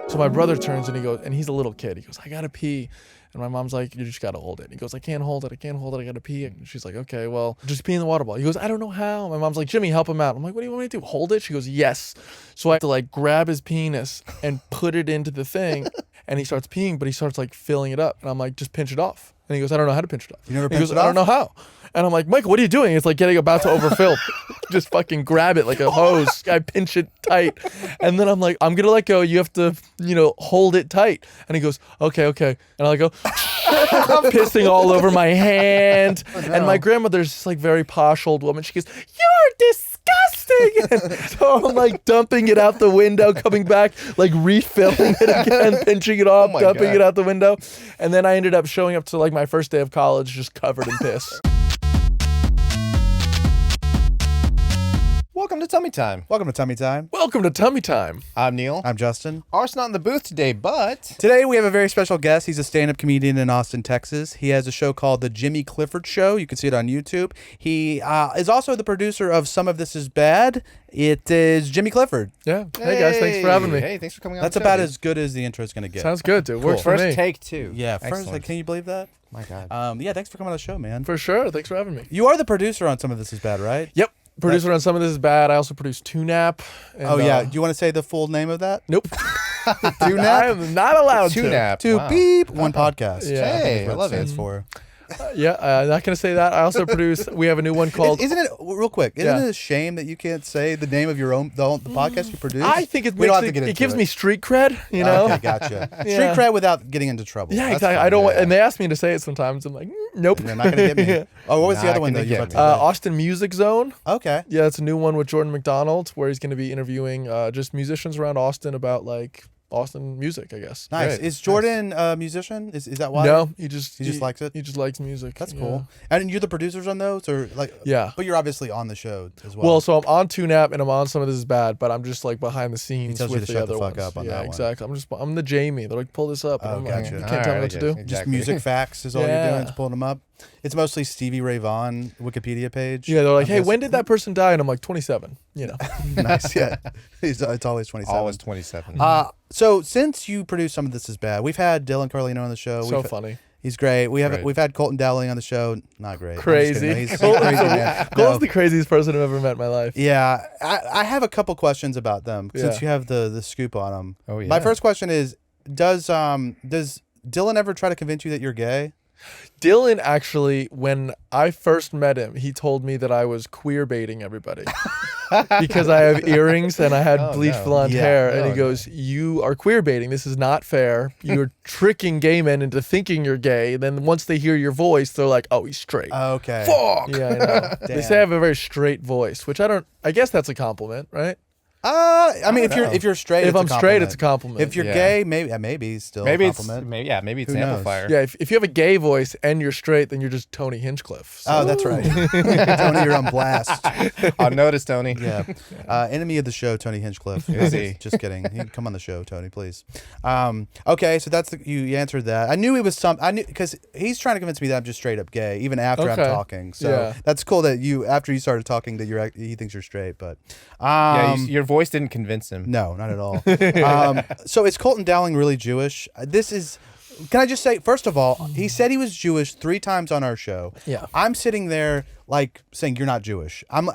So my brother turns and he goes, and he's a little kid. He goes, I gotta pee. And my mom's like, you just gotta hold it. And he goes, I can't hold it, I gotta pee. And she's like, okay, well, just pee in the water bottle. He goes, I don't know how. My mom's like, Jimmy, help him out. I'm like, what do you want me to do? Hold it? She goes, yes. So I have to like grab his penis and put it into the thing. And he starts peeing, but he starts like filling it up. And I'm like, just pinch it off. And he goes, I don't know how to pinch it off. You never He pinched goes, it I don't know how. And I'm like, Michael, what are you doing? It's like getting about to overfill. Just fucking grab it like a hose. I pinch it tight. And then I'm like, I'm going to let go. You have to, hold it tight. And he goes, okay. And I go, pissing all over my hand. Oh, no. And my grandmother's just like very posh old woman. She goes, you're disgusting. And so I'm like dumping it out the window, coming back, like refilling it again, pinching it off, dumping it out the window. And then I ended up showing up to like my first day of college just covered in piss. Welcome to Tummy Time. Welcome to Tummy Time. Welcome to Tummy Time. I'm Neil. I'm Justin. Art's not in the booth today, but... Today we have a very special guest. He's a stand-up comedian in Austin, Texas. He has a show called The Jimmy Clifford Show. You can see it on YouTube. He is also the producer of Some of This Is Bad. It is Jimmy Clifford. Yeah. Hey guys, thanks for having me. Hey, thanks for coming on. That's about as good as the intro is going to get. Sounds good, dude. Works for me. First take, too. Yeah, Excellent. can you believe that? My God. Yeah, thanks for coming on the show, man. For sure. Thanks for having me. You are the producer on Some of This Is Bad, right? Yep. Producer on Some of This Is Bad. I also produce Tunap. Oh, yeah. Do you want to say the full name of that? Nope. Tunap? I am not allowed to. Tunap. To Wow. beep. One podcast. Yeah. Hey, I love it. Stands for. Yeah, I'm not going to say that. I also produce, we have a new one called... Isn't it, real quick, isn't it a shame that you can't say the name of your own, the podcast you produce? I think it, we don't have to get into it gives me street cred, you know? Okay, gotcha. Yeah. Street cred without getting into trouble. Yeah, That's exactly. fine. I don't want, and they ask me to say it sometimes. I'm like, nope. You're not going to get me. Oh, what was the other one that you were about to say? Austin Music Zone. Okay. Yeah, it's a new one with Jordan McDonald where he's going to be interviewing just musicians around Austin about like Austin music, I guess. Nice. Great. Is Jordan a musician? Is that why? No, he just likes it? He just likes music. That's yeah. cool. And you're the producers on those? Or like? Yeah. But you're obviously on the show as well. Well, so I'm on Tunap and I'm on Some of This Is Bad, but I'm just like behind the scenes tells you with to the shut other the fuck ones. up on yeah, that one. exactly. I'm the Jamie. They're like, pull this up. And Oh, I'm gotcha. like, you can't tell me what to do. Just music facts is all you're Yeah. doing. Just pulling them up. It's mostly Stevie Ray Vaughan Wikipedia page. Yeah, they're like, hey, when did that person die? And I'm like, 27. You know. Nice, yeah. It's always 27. Always 27. So since you produced Some of This Is Bad, we've had Dylan Carlino on the show. So funny. He's great. We've had Colton Dowling on the show. Not great. Crazy. He's so crazy, man. Colton's the craziest person I've ever met in my life. Yeah, I have a couple questions about them since you have the scoop on them. Oh, yeah. My first question is, does Dylan ever try to convince you that you're gay? Dylan actually, when I first met him, he told me that I was queer baiting everybody because I have earrings and I had bleached blonde hair. And he goes, you are queer baiting. This is not fair. You're tricking gay men into thinking you're gay. And then once they hear your voice, they're like, oh, he's straight. Okay. Fuck. Yeah, I know. They say I have a very straight voice, which I guess that's a compliment, right? I mean, if you're straight, if I'm straight, it's a compliment. If you're gay, maybe still a compliment. Maybe it's Who an knows? amplifier. Yeah, if you have a gay voice and you're straight, then you're just Tony Hinchcliffe. So. Oh, that's right. Tony, you're on blast. I'll notice, Tony. Yeah. Enemy of the show, Tony Hinchcliffe. Is he? Just kidding. He'd come on the show, Tony, please. Okay, so that's you answered that. I knew he was I knew because he's trying to convince me that I'm just straight up gay, even after I'm talking. So that's cool that after you started talking that he thinks you're straight. But your voice didn't convince him. No, not at all. So is Colton Dowling really Jewish? Can I just say, first of all, he said he was Jewish 3 times on our show. Yeah. I'm sitting there like saying you're not Jewish. I'm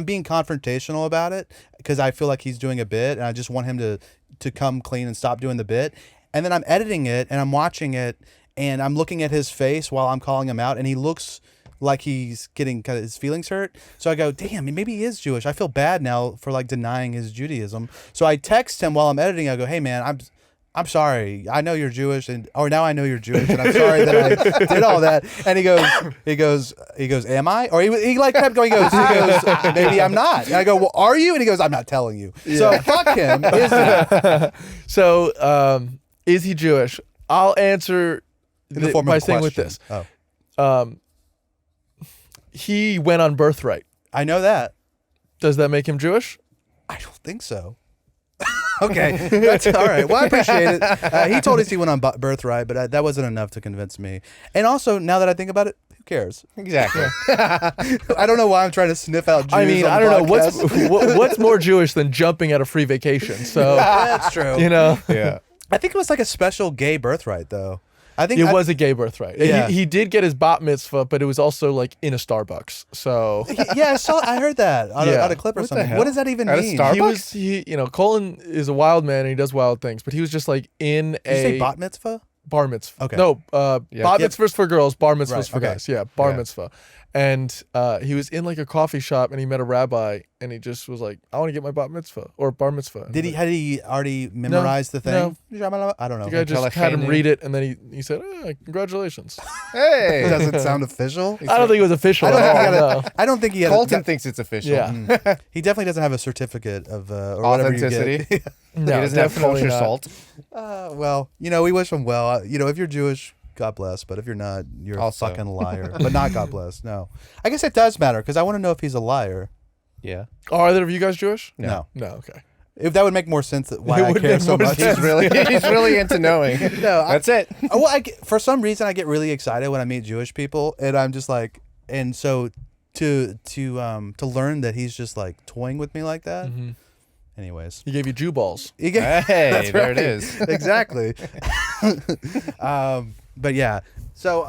being confrontational about it because I feel like he's doing a bit and I just want him to come clean and stop doing the bit. And then I'm editing it and I'm watching it and I'm looking at his face while I'm calling him out and he looks like he's getting kind of his feelings hurt. So I go, damn, maybe he is Jewish. I feel bad now for like denying his Judaism. So I text him while I'm editing. I go, hey man, I'm sorry. I know you're Jewish now I know you're Jewish and I'm sorry that I did all that. And he goes, am I? Or he like kept going, he goes, maybe I'm not. And I go, well, are you? And he goes, I'm not telling you. Yeah. So fuck him. Isn't So, is he Jewish? I'll answer by saying with this. He went on birthright. I know that. Does that make him Jewish? I don't think so. Okay, that's all right. Well, I appreciate it. He told us he went on birthright, but that wasn't enough to convince me. And also, now that I think about it, who cares? Exactly. I don't know why I'm trying to sniff out Jews. I mean, on I don't podcast. know what's more Jewish than jumping at a free vacation. So that's true. You know. Yeah. I think it was like a special gay birthright, though. I think It was a gay birthright. Yeah. He did get his bat mitzvah, but it was also like in a Starbucks. So Yeah, I heard that on a clip or What the something. hell? What does that even At a mean? Starbucks? Colin is a wild man and he does wild things, but he was just like in Did you say bat mitzvah? bar mitzvah. Okay. No, Yeah. bat mitzvahs for girls, bar mitzvahs Right, for okay. guys. Yeah, bar Yeah. mitzvah. And he was in like a coffee shop and he met a rabbi and he just was like, I want to get my bat mitzvah or bar mitzvah. Had he already memorized the thing? I don't know. The guy just had him read it and then he said, congratulations. Hey. Doesn't sound official. I don't think it was official I don't at think he all. had No. I don't think he had Colton thinks it's official. Yeah. He definitely doesn't have a certificate of or whatever you Authenticity. get. No, he doesn't have definitely kosher not. salt. Well, we wish him well. If you're Jewish, God bless. But if you're not, you're Also. a fucking liar. But not God bless. No. I guess it does matter because I want to know if he's a liar. Yeah. Are either of you guys Jewish? No. No, okay. If that would make more sense why It I would care make so more much. sense. He's really into knowing. No, That's it. Well, for some reason I get really excited when I meet Jewish people, and I'm just like, and so to learn that he's just like toying with me like that. Mm-hmm. Anyways, He gave you Jew balls. You get- Hey, That's there it right. is. Exactly. But yeah, so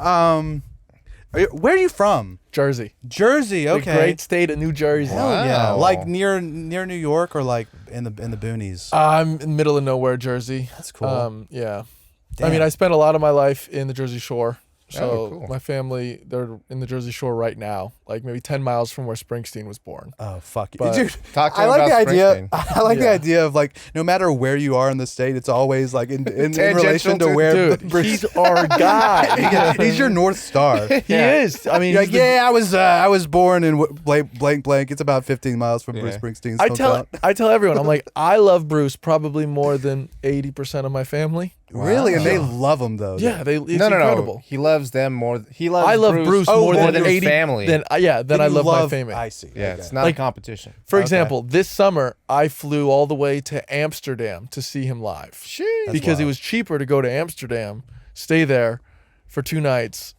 where are you from? Jersey. Jersey. The Okay. great state of New Jersey. Hell yeah, Wow. like near New York or like in the boonies. I'm in the middle of nowhere, Jersey. That's cool. Yeah. Damn. I mean, I spent a lot of my life in the Jersey Shore. So Oh, cool. my family, they're in the Jersey Shore right now, like maybe 10 miles from where Springsteen was born. Oh fuck you, But- dude! Talk to I him like the about idea. Springsteen. I like the Yeah. idea of like no matter where you are in the state, it's always like in Tangential relation to to- where Dude, he's our guy. he's your north star. He is. I mean, You're like, he's the- yeah, I was born in blank. It's about 15 miles from Bruce Yeah. Springsteen's I hometown. tell everyone, I'm like, I love Bruce probably more than 80% of my family. Really, and they Wow. love him though. Yeah, it's No. incredible. He loves them more. He loves. I love Bruce Oh, more more than than 80 family. Then I Then you love my family. I see. Yeah, Okay. it's not Like- a competition. For Okay. example, this summer I flew all the way to Amsterdam to see him live Sheesh. because it wild. was cheaper to go to Amsterdam, stay there for 2 nights,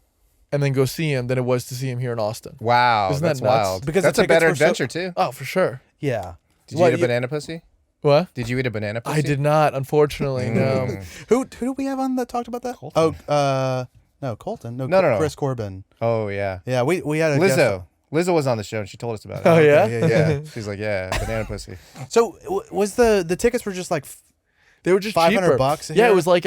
and then go see him than it was to see him here in Austin. Wow, Isn't that that's nuts? wild. Because the that's a tickets better were so- adventure too. Oh, for sure. Yeah. Did you eat a banana pussy? What? Did you eat a banana pussy? I did not, unfortunately. No. Mm. Who do we have on that talked about that? Colton. Oh, no, Colton. No, No. Chris Corbin. Oh yeah. Yeah, we had a guest- Lizzo. Lizzo was on the show and she told us about it. Oh yeah. yeah, Yeah. She's like, yeah, banana pussy. So was the tickets were just like They were just $500 cheaper. bucks Yeah, here? it was like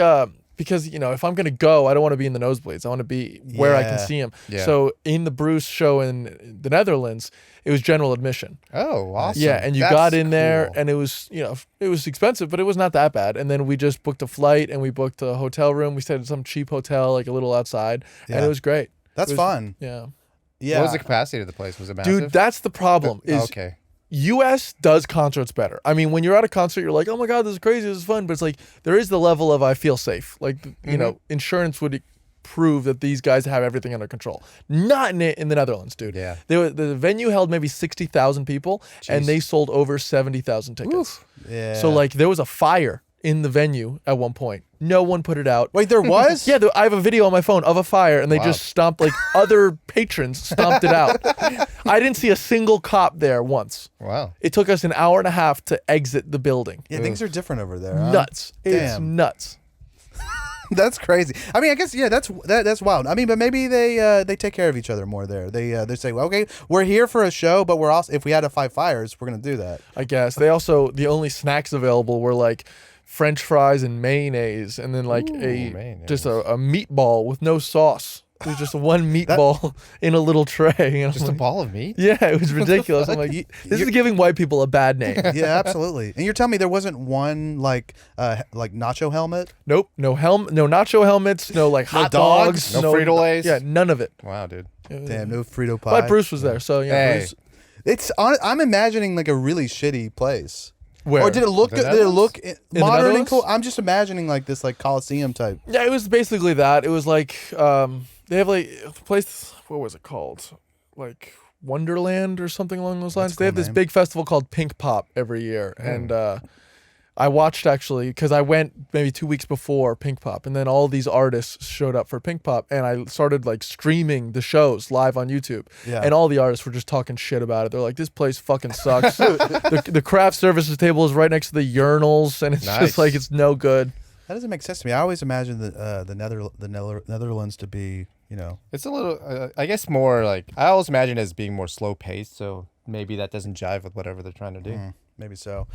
because if I'm gonna go, I don't want to be in the nosebleeds. I want to be where I can Yeah. see him. Yeah. So in the Bruce show in the Netherlands, it was general admission. Oh, awesome. Yeah, and you That's got in there, cool. and it was it was expensive, but it was not that bad. And then we just booked a flight, and we booked a hotel room. We stayed at some cheap hotel, like a little outside, and Yeah. it was great. that's It was- fun. Yeah, Yeah. What was the capacity of the place? Was it massive? dude, that's the problem. Is okay. U.S. does concerts better. I mean, when you're at a concert, you're like, oh my God, this is crazy, this is fun. But it's like, there is the level of I feel safe. Like, insurance would prove that these guys have everything under control. Not in the Netherlands, dude. Yeah. The venue held maybe 60,000 people, and Jeez. they sold over 70,000 tickets. Yeah. So, like, there was a fire in the venue at one point. No one put it out. wait, there was? Yeah, I have a video on my phone of a fire, and they Wow. just stomped, like, other patrons stomped it out. I didn't see a single cop there once. Wow. It took us an hour and a half to exit the building. Yeah, things are different over there. Huh? Nuts. It's Damn. nuts. That's crazy. I mean, I guess that's wild. I mean, but maybe they take care of each other more there. They say, well, okay, we're here for a show, but we're also if we had to fight fires, we're gonna do that. I guess. They also, the only snacks available were like French fries and mayonnaise, and then like mayonnaise. just a meatball with no sauce. It was just one meatball in a little tray. And I'm Just a like, ball of meat? yeah, it was ridiculous. I'm like, this is giving white people a bad name. Yeah, absolutely. And you're telling me there wasn't one like nacho helmet? Nope, no nacho helmets, no like hot dogs? dogs, No Frito-Lays? Yeah, none of it. Wow, dude. Damn, no Frito pie. But Bruce was there, so Hey. Bruce. I'm imagining like a really shitty place. Where? Or did it look The good? Did it look the modern and Netherlands? cool? I'm just imagining like this like Coliseum type. Yeah, it was basically that. It was like they have like a place. What was it called? Like Wonderland or something along those lines. That's a They have cool this name. big festival called Pink Pop every year, and I watched actually because I went maybe 2 weeks before Pink Pop, and then all these artists showed up for Pink Pop, and I started like streaming the shows live on YouTube, Yeah. and all the artists were just talking shit about it. They're like, "This place fucking sucks." the craft services table is right next to the urinals, and it's Nice. just like it's no good. That doesn't make sense to me. I always imagine the Netherlands to be, It's a little, I guess, more like I always imagine it as being more slow paced. So maybe that doesn't jive with whatever they're trying to do. maybe so.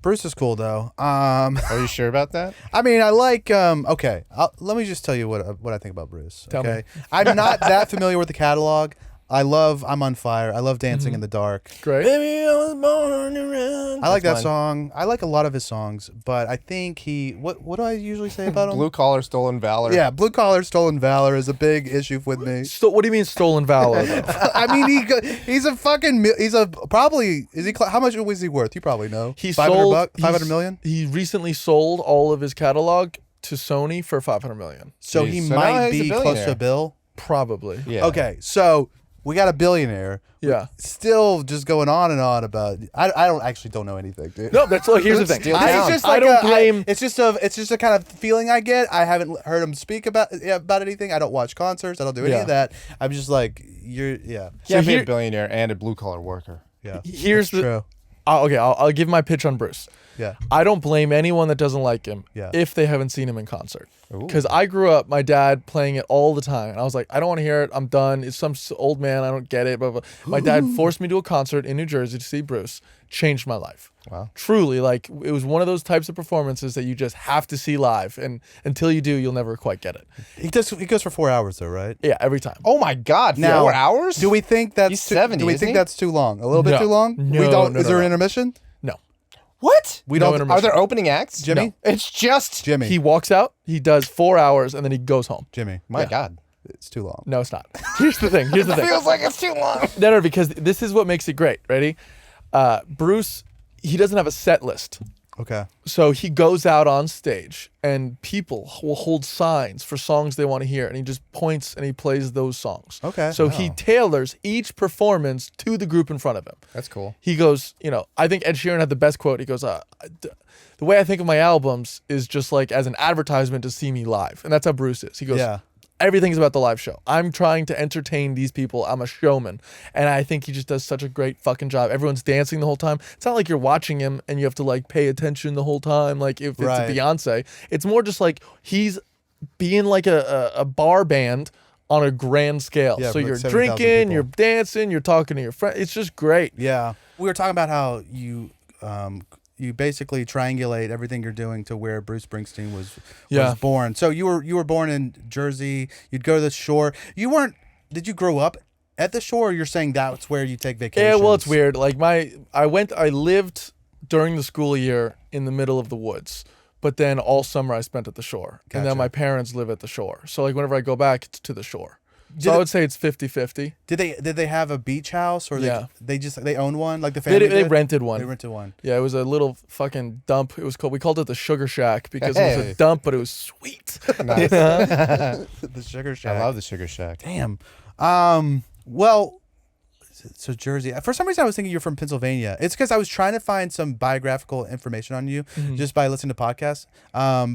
Bruce is cool though. Are you sure about that? I mean, I like. Okay, let me just tell you what I think about Bruce. Tell me. Okay, I'm not that familiar with the catalog. I'm on fire. I love Dancing in the Dark. Great. Baby, I was born around. I like that That's song. I like a lot of his songs, but I think what do I usually say about him? Blue collar stolen valor. Yeah, Blue Collar Stolen Valor is a big issue with me. So what do you mean stolen valor? Though? I mean, he's a fucking probably how much was he worth? You probably know. He 500 million. He recently sold all of his catalog to Sony for $500 million. So Jeez, he so now might he's a be close billionaire. to a bill. Probably. Yeah. Okay, so we got a billionaire. Yeah. Still just going on and on about. I don't know anything, dude. No, that's here's the thing. Steal I town. just I like don't blame. it's just a kind of feeling I get. I haven't heard him speak about anything. I don't watch concerts. I don't do any Yeah. of that. I'm just like yeah. Yeah, So be here- a billionaire and a blue collar worker. Yeah. Here's That's true. Okay, I'll give my pitch on Bruce. Yeah. I don't blame anyone that doesn't like him Yeah. if they haven't seen him in concert. Ooh. Because I grew up, my dad playing it all the time, and I was like, I don't want to hear it. I'm done. It's some old man. I don't get it. Blah, blah. My dad forced me to a concert in New Jersey to see Bruce. Changed my life. Wow. Truly, like it was one of those types of performances that you just have to see live, and until you do, you'll never quite get it. He goes for 4 hours though, right? Yeah, every time. Oh my God! Now, 4 hours? Do we think that's He's 70, Do we isn't think he? that's too long? A little bit No. too long? No, We don't. no, Is there no, an no. intermission? No, What? We No don't. intermission. Are there opening acts? Jimmy. No. It's just Jimmy. he walks out, he does 4 hours, and then he goes home. Jimmy. My God. It's too long. No, it's not. Here's the thing. Here's the thing. Feels like it's too long. No, because this is what makes it great. Ready? Bruce, he doesn't have a set list. Okay. So he goes out on stage and people will hold signs for songs they want to hear and he just points and he plays those songs. Okay. So he tailors each performance to the group in front of him. That's cool. He goes, I think Ed Sheeran had the best quote. He goes, the way I think of my albums is just like as an advertisement to see me live. And that's how Bruce is. He goes, Yeah. everything's about the live show. I'm trying to entertain these people. I'm a showman. And I think he just does such a great fucking job. Everyone's dancing the whole time. It's not like you're watching him and you have to like pay attention the whole time. Like if it's Right. a Beyonce, it's more just like he's being like a bar band on a grand scale. Yeah, so like you're 7,000 drinking, people. you're dancing, you're talking to your friend. It's just great. Yeah. We were talking about how you basically triangulate everything you're doing to where Bruce Springsteen was born. So you were born in Jersey. You'd go to the shore. Did you grow up at the shore? Or you're saying that's where you take vacations? Yeah, well, it's weird. Like I lived during the school year in the middle of the woods, but then all summer I spent at the shore. And Gotcha. then my parents live at the shore. So like whenever I go back, it's to the shore. Did So I it- would say it's 50-50. Did they have a beach house or Yeah. they owned one like the family? They did? rented one. They rented one. Yeah, it was a little fucking dump. We called it the Sugar Shack because it was Hey. a dump, but it was sweet. Nice. The Sugar Shack. I love the Sugar Shack. Damn. Well, so Jersey. For some reason, I was thinking you're from Pennsylvania. It's because I was trying to find some biographical information on you just by listening to podcasts.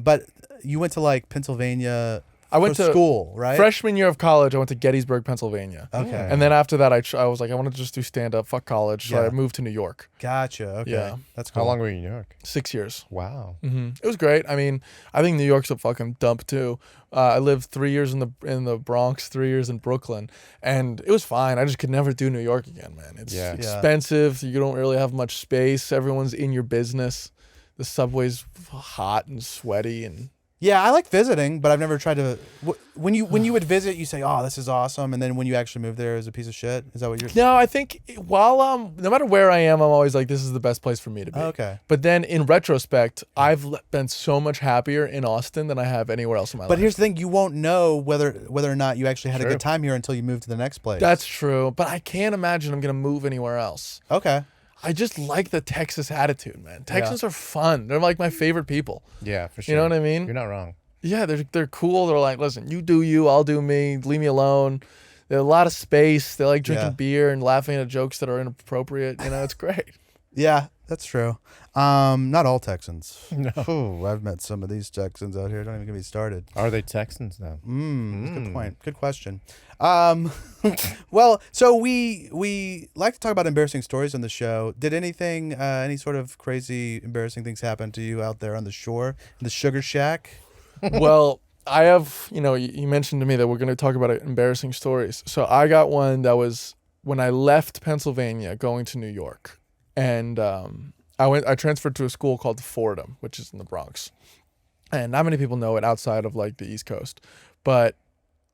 But you went to like Pennsylvania. I went for to school, right? Freshman year of college, I went to Gettysburg, Pennsylvania. Okay. And then after that, I was like, I want to just do stand up. Fuck college. So Yeah. I moved to New York. Gotcha. Okay. Yeah. That's cool. How long were you in New York? 6 years. Wow. It was great. I mean, I think New York's a fucking dump too. I lived 3 years in the Bronx, 3 years in Brooklyn, and it was fine. I just could never do New York again, man. It's Yeah. expensive. You don't really have much space. Everyone's in your business. The subway's hot and sweaty, and Yeah, I like visiting, but I've never tried to. When you would visit, you say, "Oh, this is awesome," and then when you actually move there, it's a piece of shit. Is that what you're? no, I think while no matter where I am, I'm always like, this is the best place for me to be. Okay. But then in retrospect, I've been so much happier in Austin than I have anywhere else in my life. But here's the thing: you won't know whether or not you actually had a Sure. good time here until you move to the next place. That's true. But I can't imagine I'm gonna move anywhere else. okay. I just like the Texas attitude, man. Texans are fun. They're like my favorite people. Yeah, for sure. You know what I mean? You're not wrong. Yeah, they're cool. They're like, listen, you do you, I'll do me. Leave me alone. They have a lot of space. They like drinking Yeah. beer and laughing at jokes that are inappropriate. It's great. Yeah, that's true. Not all Texans. No. Ooh, I've met some of these Texans out here. Don't even get me started. Are they Texans now? Good point. Good question. Well, so we like to talk about embarrassing stories on the show. Did anything, any sort of crazy embarrassing things happen to you out there on the shore, in the Sugar Shack? Well, I have, you mentioned to me that we're going to talk about embarrassing stories. So I got one that was when I left Pennsylvania going to New York. And I transferred to a school called Fordham, which is in the Bronx. And not many people know it outside of like the East Coast. But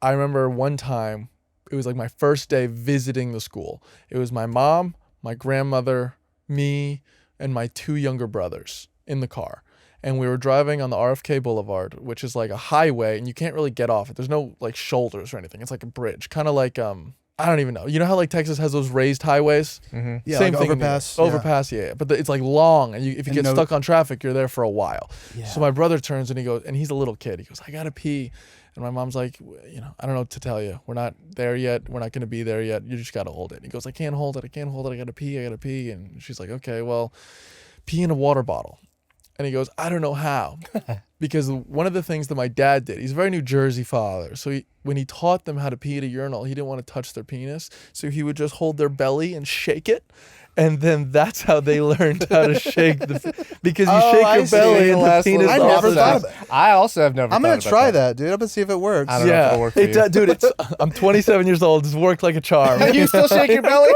I remember one time, it was like my first day visiting the school. It was my mom, my grandmother, me, and my 2 younger brothers in the car. And we were driving on the RFK Boulevard, which is like a highway, and you can't really get off it. There's no like shoulders or anything. It's like a bridge, kind of like I don't even know. You know how like Texas has those raised highways? Mm-hmm. Yeah, Same like thing. overpass. Overpass, yeah. But it's like long, and if you get stuck on traffic, you're there for a while. Yeah. So my brother turns and he goes, and he's a little kid. He goes, "I gotta pee," and my mom's like, "I don't know what to tell you. We're not there yet. We're not gonna be there yet. You just gotta hold it." And he goes, "I can't hold it. I can't hold it. I gotta pee. I gotta pee." And she's like, "Okay, well, pee in a water bottle." And he goes, "I don't know how." Because one of the things that my dad did, he's a very New Jersey father. So when he taught them how to pee at a urinal, he didn't want to touch their penis. So he would just hold their belly and shake it. And then that's how they learned how to shake because you shake your belly and the penis. I never thought of that. I also have never. I'm gonna try that, dude. I'm gonna see if it works. I don't know if it'll work for you. Dude, I'm 27 years old. It's worked like a charm. You still shake your belly?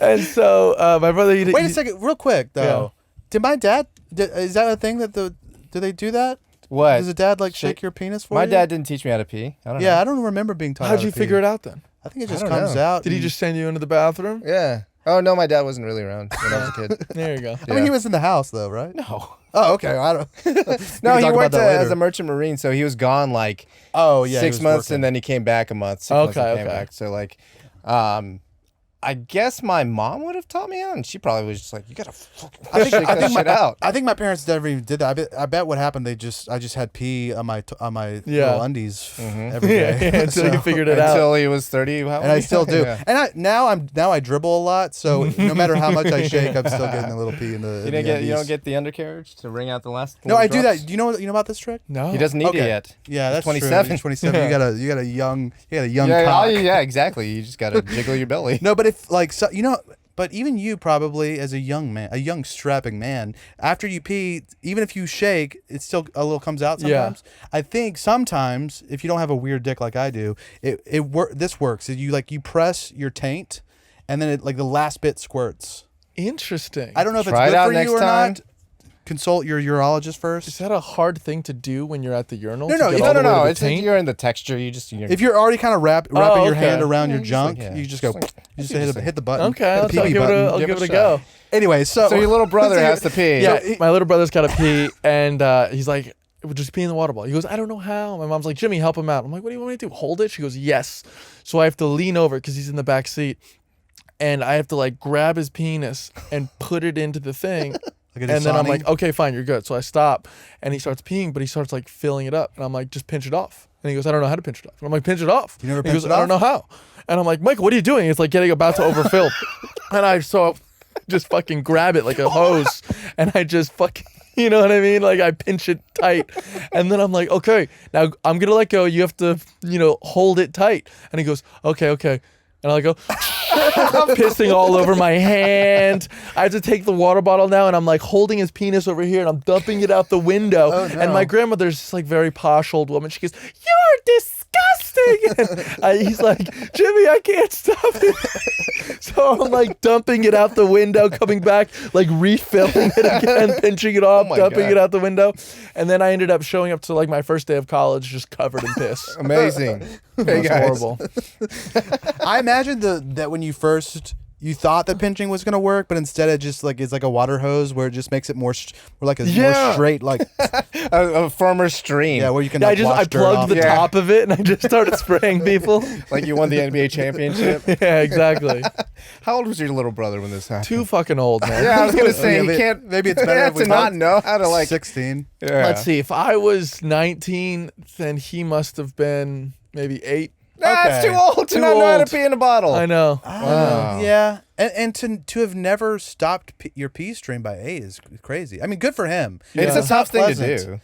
And so my brother. Wait a second, real quick though. Did my dad? Is that a thing that do they do that? What? Does a dad like shake your penis for you? My dad didn't teach me how to pee. I don't know. Yeah, I don't remember being taught. How'd you figure it out then? I think it just don't comes know. out. Did he just send you into the bathroom? Yeah. Oh no, my dad wasn't really around when I was a kid. There you go. I mean, he was in the house though, right? No. Oh, okay. I don't. No, he talk about worked that later. as a merchant marine, so he was gone like Oh yeah, 6 months, and then he came back a month. 6 months and came back. So like, I guess my mom would have taught me how, and she probably was just like, "You gotta fucking shake that shit out." I think my parents never even did that. I bet what happened. I just had pee on my little undies every day until you figured it out. Until he was 30. And I still do. Yeah. And now I dribble a lot, so no matter how much I shake, I'm still getting a little pee in the. You don't get the undercarriage to wring out the last. No, I do drops? that. Do you know about this trick? No, He doesn't need it yet. Yeah, that's 27. True. He's 27. You got a young Yeah, cock. yeah, exactly. You just gotta jiggle your belly. No, but if like but even you probably as a young man, a young strapping man, after you pee, even if you shake, it still a little comes out sometimes. Yeah. I think sometimes if you don't have a weird dick like I do, this works. You press your taint, and then like the last bit squirts. Interesting. I don't know if Try it's it good out for next you or time. not. Consult your urologist first. Is that a hard thing to do when you're at the urinal? No. It's like you're in the texture. If you're already kind of wrapping your hand around your junk, like, you just go. You just hit the button. Okay, I'll give give it a go. Anyway, so your little brother has to pee. Yeah, my little brother's got to pee, and he's like, "We'll just pee in the water bottle." He goes, "I don't know how." My mom's like, "Jimmy, help him out." I'm like, "What do you want me to do? Hold it?" She goes, "Yes." So I have to lean over because he's in the back seat, and I have to like grab his penis and put it into the thing. And then I'm like, "Okay, fine, you're good." So I stop, and he starts peeing, but he starts like filling it up, and I'm like, "Just pinch it off." And he goes, "I don't know how to pinch it off." And I'm like, "Pinch it off." You never He pinch goes, it "I off? don't know how." And I'm like, "Michael, what are you doing?" It's like getting about to overfill, and I just fucking grab it like a hose, and I just fucking. You know what I mean? Like I pinch it tight, and then I'm like, "Okay, now I'm gonna let go. You have to, hold it tight." And he goes, "Okay." And I go, I'm pissing all over my hand. I have to take the water bottle now, and I'm like holding his penis over here, and I'm dumping it out the window. Oh, no. And my grandmother's just like very posh old woman. She goes, "You're disgusting." And he's like, "Jimmy, I can't stop it." So I'm like dumping it out the window, coming back, like refilling it again, pinching it off, dumping it out the window. And then I ended up showing up to like my first day of college just covered in piss. Amazing. It was horrible. I imagine that when you thought that pinching was gonna work, but instead it just like it's like a water hose where it just makes it more more straight, like a firmer stream. Yeah, where you can. Yeah, Like, I wash dirt plugged off. the top of it and I just started spraying people. Like you won the NBA championship. Yeah, exactly. How old was your little brother when this happened? Too fucking old, man. Yeah, I was gonna say he can't. Maybe it's better if we to not know how to like 16. Yeah. Let's see. If I was 19, then he must have been maybe 8. That's Okay. too old to Too not know how to old. pee in a bottle. I know. Wow. Yeah, and to have never stopped your pee stream by 8 is crazy. I mean, good for him. It's Yeah. a tough thing to pleasant. do.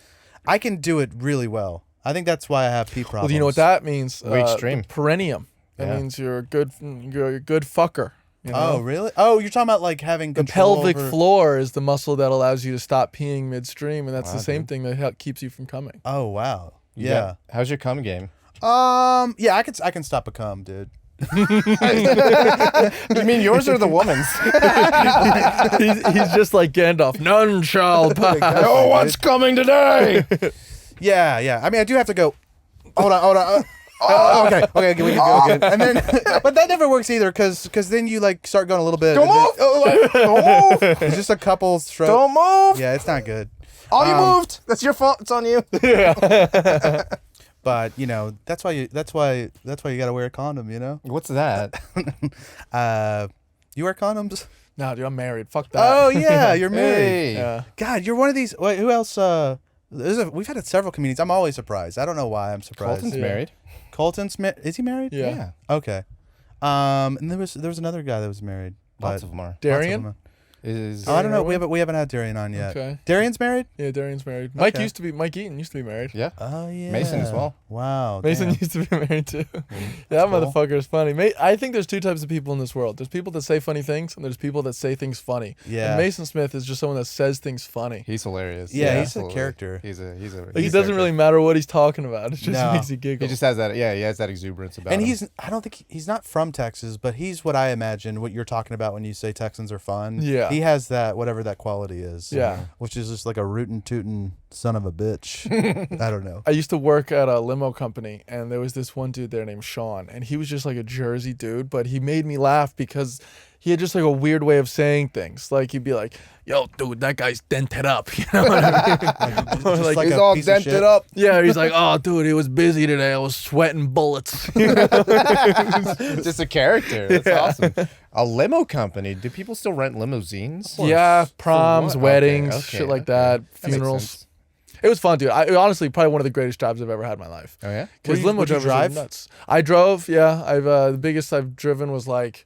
I can do it really well. I think that's why I have pee problems. Well, do you know what that means? Wait, stream. Perineum. That Yeah. means you're a good fucker. You know? Oh, really? Oh, you're talking about like having The control pelvic over... floor is the muscle that allows you to stop peeing midstream, and that's the same thing that keeps you from coming. Oh, wow. Yeah. How's your cum game? Yeah, I can stop a cum, dude. You mean yours or the woman's? he's just like Gandalf. None shall pass. No one's coming today. Yeah. I mean, I do have to go. Hold on. Oh, okay, we can go again. And then, but that never works either, because then you like start going a little bit. Don't move. Don't move. It's just a couple strokes. Don't move. Yeah, it's not good. Oh, you moved. That's your fault. It's on you. But that's why you gotta wear a condom. What's that? You wear condoms? No, dude, I'm married. Fuck that. Oh yeah, you're married. Hey. Yeah. God, you're one of these. Wait, who else? We've had several comedians. I'm always surprised. I don't know why I'm surprised. Colton's married. Colton's is he married? Yeah. Okay. And there was another guy that was married. Lots of them are. Darian? I don't know. We haven't had Darian on yet. Okay. Darian's married? Yeah, Darian's married. Mike Okay. Eaton used to be married. Yeah. Oh yeah. Mason as well. Wow. Mason damn. used to be married too. That motherfucker is funny. I think there's two types of people in this world. There's people that say funny things, and there's people that say things funny. Yeah. And Mason Smith is just someone that says things funny. He's hilarious. Yeah, he's absolutely. a character. He's a. Like, it doesn't really matter what he's talking about. It just No. makes you giggle. He just has that. Yeah, he has that exuberance about And him. I don't think he's not from Texas, but he's what I imagine what you're talking about when you say Texans are fun. Yeah. He has that, whatever that quality is. Yeah. Which is just like a rootin' tootin' son of a bitch. I don't know. I used to work at a limo company, and there was this one dude there named Sean, and he was just like a Jersey dude, but he made me laugh because he had just like a weird way of saying things. Like he'd be like, "Yo, dude, that guy's dented up." You know what I mean? Or Just like He's a all piece of dented shit. up. yeah, he's like, "Oh, dude, he was busy today. I was sweating bullets." Just a character. That's awesome. A limo company. Do people still rent limousines? Yeah, proms, For what? weddings, Okay, shit like that, makes funerals. sense. It was fun, dude. Honestly, probably one of the greatest jobs I've ever had in my life. Oh yeah. Because limo would you drivers drive? are nuts. I drove, yeah. I've the biggest I've driven was like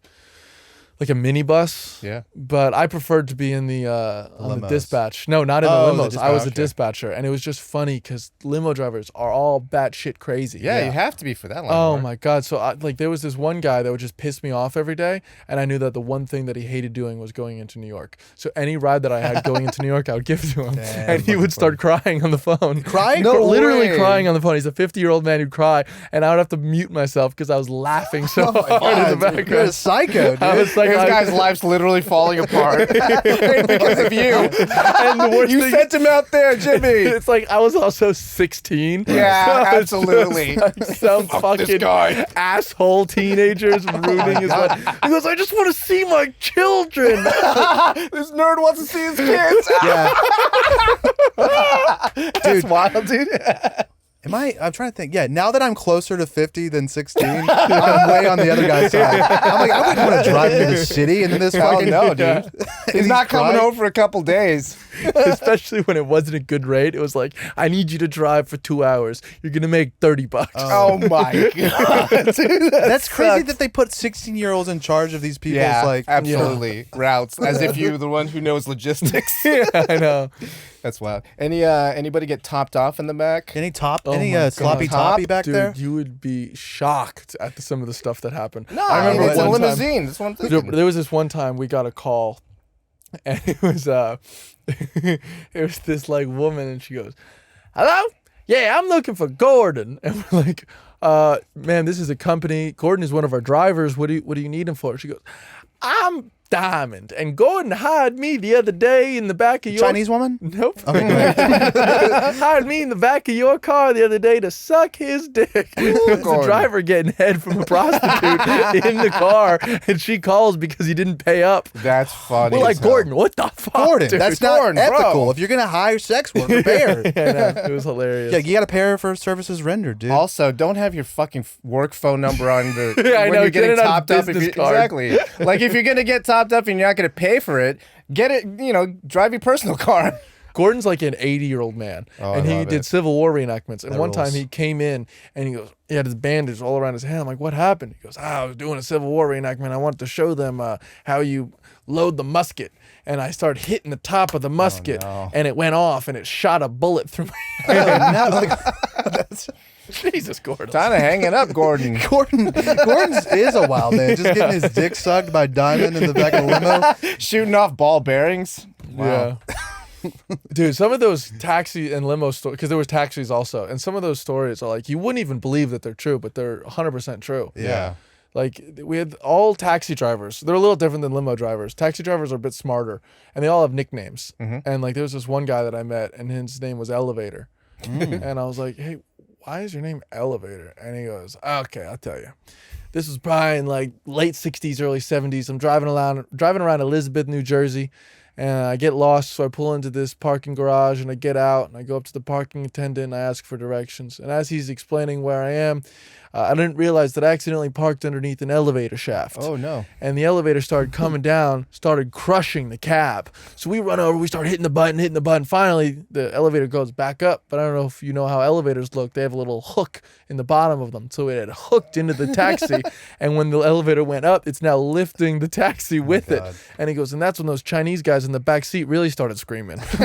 a minibus. Yeah. But I preferred to be in the on the limos. dispatch. No, not in Oh, the the limos. I was a dispatch, okay. dispatcher, and it was just funny because limo drivers are all batshit crazy. Yeah, you have to be for that line. Oh of work. my god! So there was this one guy that would just piss me off every day, and I knew that the one thing that he hated doing was going into New York. So any ride that I had going into New York, I would give to him, Damn, and he would start crying on the phone. Crying? No, No literally way. crying on the phone. He's a 50-year-old man who'd cry, and I would have to mute myself because I was laughing so hard in the God, you're a background. psycho, dude. I was like, This guy's life's literally falling apart because of you. and the worst You thing, sent him out there, Jimmy. it's like I was also 16. Yeah, So it's absolutely. just like some Fuck this fucking guy. asshole teenagers ruining his life. He goes, I just want to see my children. This nerd wants to see his kids. Yeah. That's wild, dude. I'm trying to think. Yeah, now that I'm closer to 50 than 16, I'm way on the other guy's side. I'm like, I wouldn't want to drive through the city and then this Hell fucking no, dude. He's not coming crying. home for a couple days. Especially when it wasn't a good rate. It was like, I need you to drive for 2 hours. You're going to make $30. Oh my god, dude. That's crazy that they put 16-year-olds in charge of these people's Yeah, like absolutely. Routes, as if you're the one who knows logistics. Yeah, I know. That's wild. Anybody get topped off in the back? Any my God. sloppy toppy back Dude, there? you would be shocked at some of the stuff that happened. No, I remember it's a one time. limousine. That's what I'm Dude, thinking. there was this one time we got a call, and it was it was this like woman, and she goes, "Hello, yeah, I'm looking for Gordon," and we're like, "Man, this is a company. Gordon is one of our drivers. What do you need him for?" She goes, "I'm Diamond, and Gordon hired me the other day in the back of your Chinese woman? Nope. Okay, go ahead. Hired me in the back of your car the other day to suck his dick. There's a Gordon. driver getting head from a prostitute in the car, and she calls because he didn't pay up. That's funny. We're like, as hell. Gordon, what the fuck? Gordon, dude? that's not Gordon, bro. ethical. If you're gonna hire sex worker, pay her. I know. It was hilarious. Yeah, you gotta pay her for services rendered, dude. Also, don't have your fucking work phone number on the I when know, you're get getting it on a topped up. business card. Exactly. Like if you're gonna get topped up and you're not gonna pay for it, get it. Drive your personal car. Gordon's like an 80-year-old man, Oh, I and he love did it. Civil War reenactments. And That one time rules. he came in, and he goes, he had his bandage all around his hand. I'm like, what happened? He goes, I was doing a Civil War reenactment. I wanted to show them how you load the musket. And I started hitting the top of the musket, no. and it went off, and it shot a bullet through my Oh, no, like, Jesus, Gordon. Time to hang it up, Gordon. Gordon's is a wild man. Just getting his dick sucked by Diamond in the back of the limo. Shooting off ball bearings. Wow. Yeah. Dude, some of those taxi and limo stories, because there was taxis also, and some of those stories are like, you wouldn't even believe that they're true, but they're 100% true. Yeah. Like, we had all taxi drivers. They're a little different than limo drivers. Taxi drivers are a bit smarter, and they all have nicknames. And, like, there was this one guy that I met, and his name was Elevator. And I was like, hey, why is your name Elevator? And he goes, okay, I'll tell you. This was probably in, like, late 60s, early 70s. I'm driving around Elizabeth, New Jersey, and I get lost, so I pull into this parking garage, and I get out, and I go up to the parking attendant, and I ask for directions. And as he's explaining where I am, I didn't realize that I accidentally parked underneath an elevator shaft. Oh, no. And the elevator started coming down, started crushing the cab. So we run over, we start hitting the button. Finally, the elevator goes back up. But I don't know if you know how elevators look. They have a little hook in the bottom of them. So it had hooked into the taxi. And when the elevator went up, it's now lifting the taxi with it. And he goes, and that's when those Chinese guys in the back seat really started screaming. So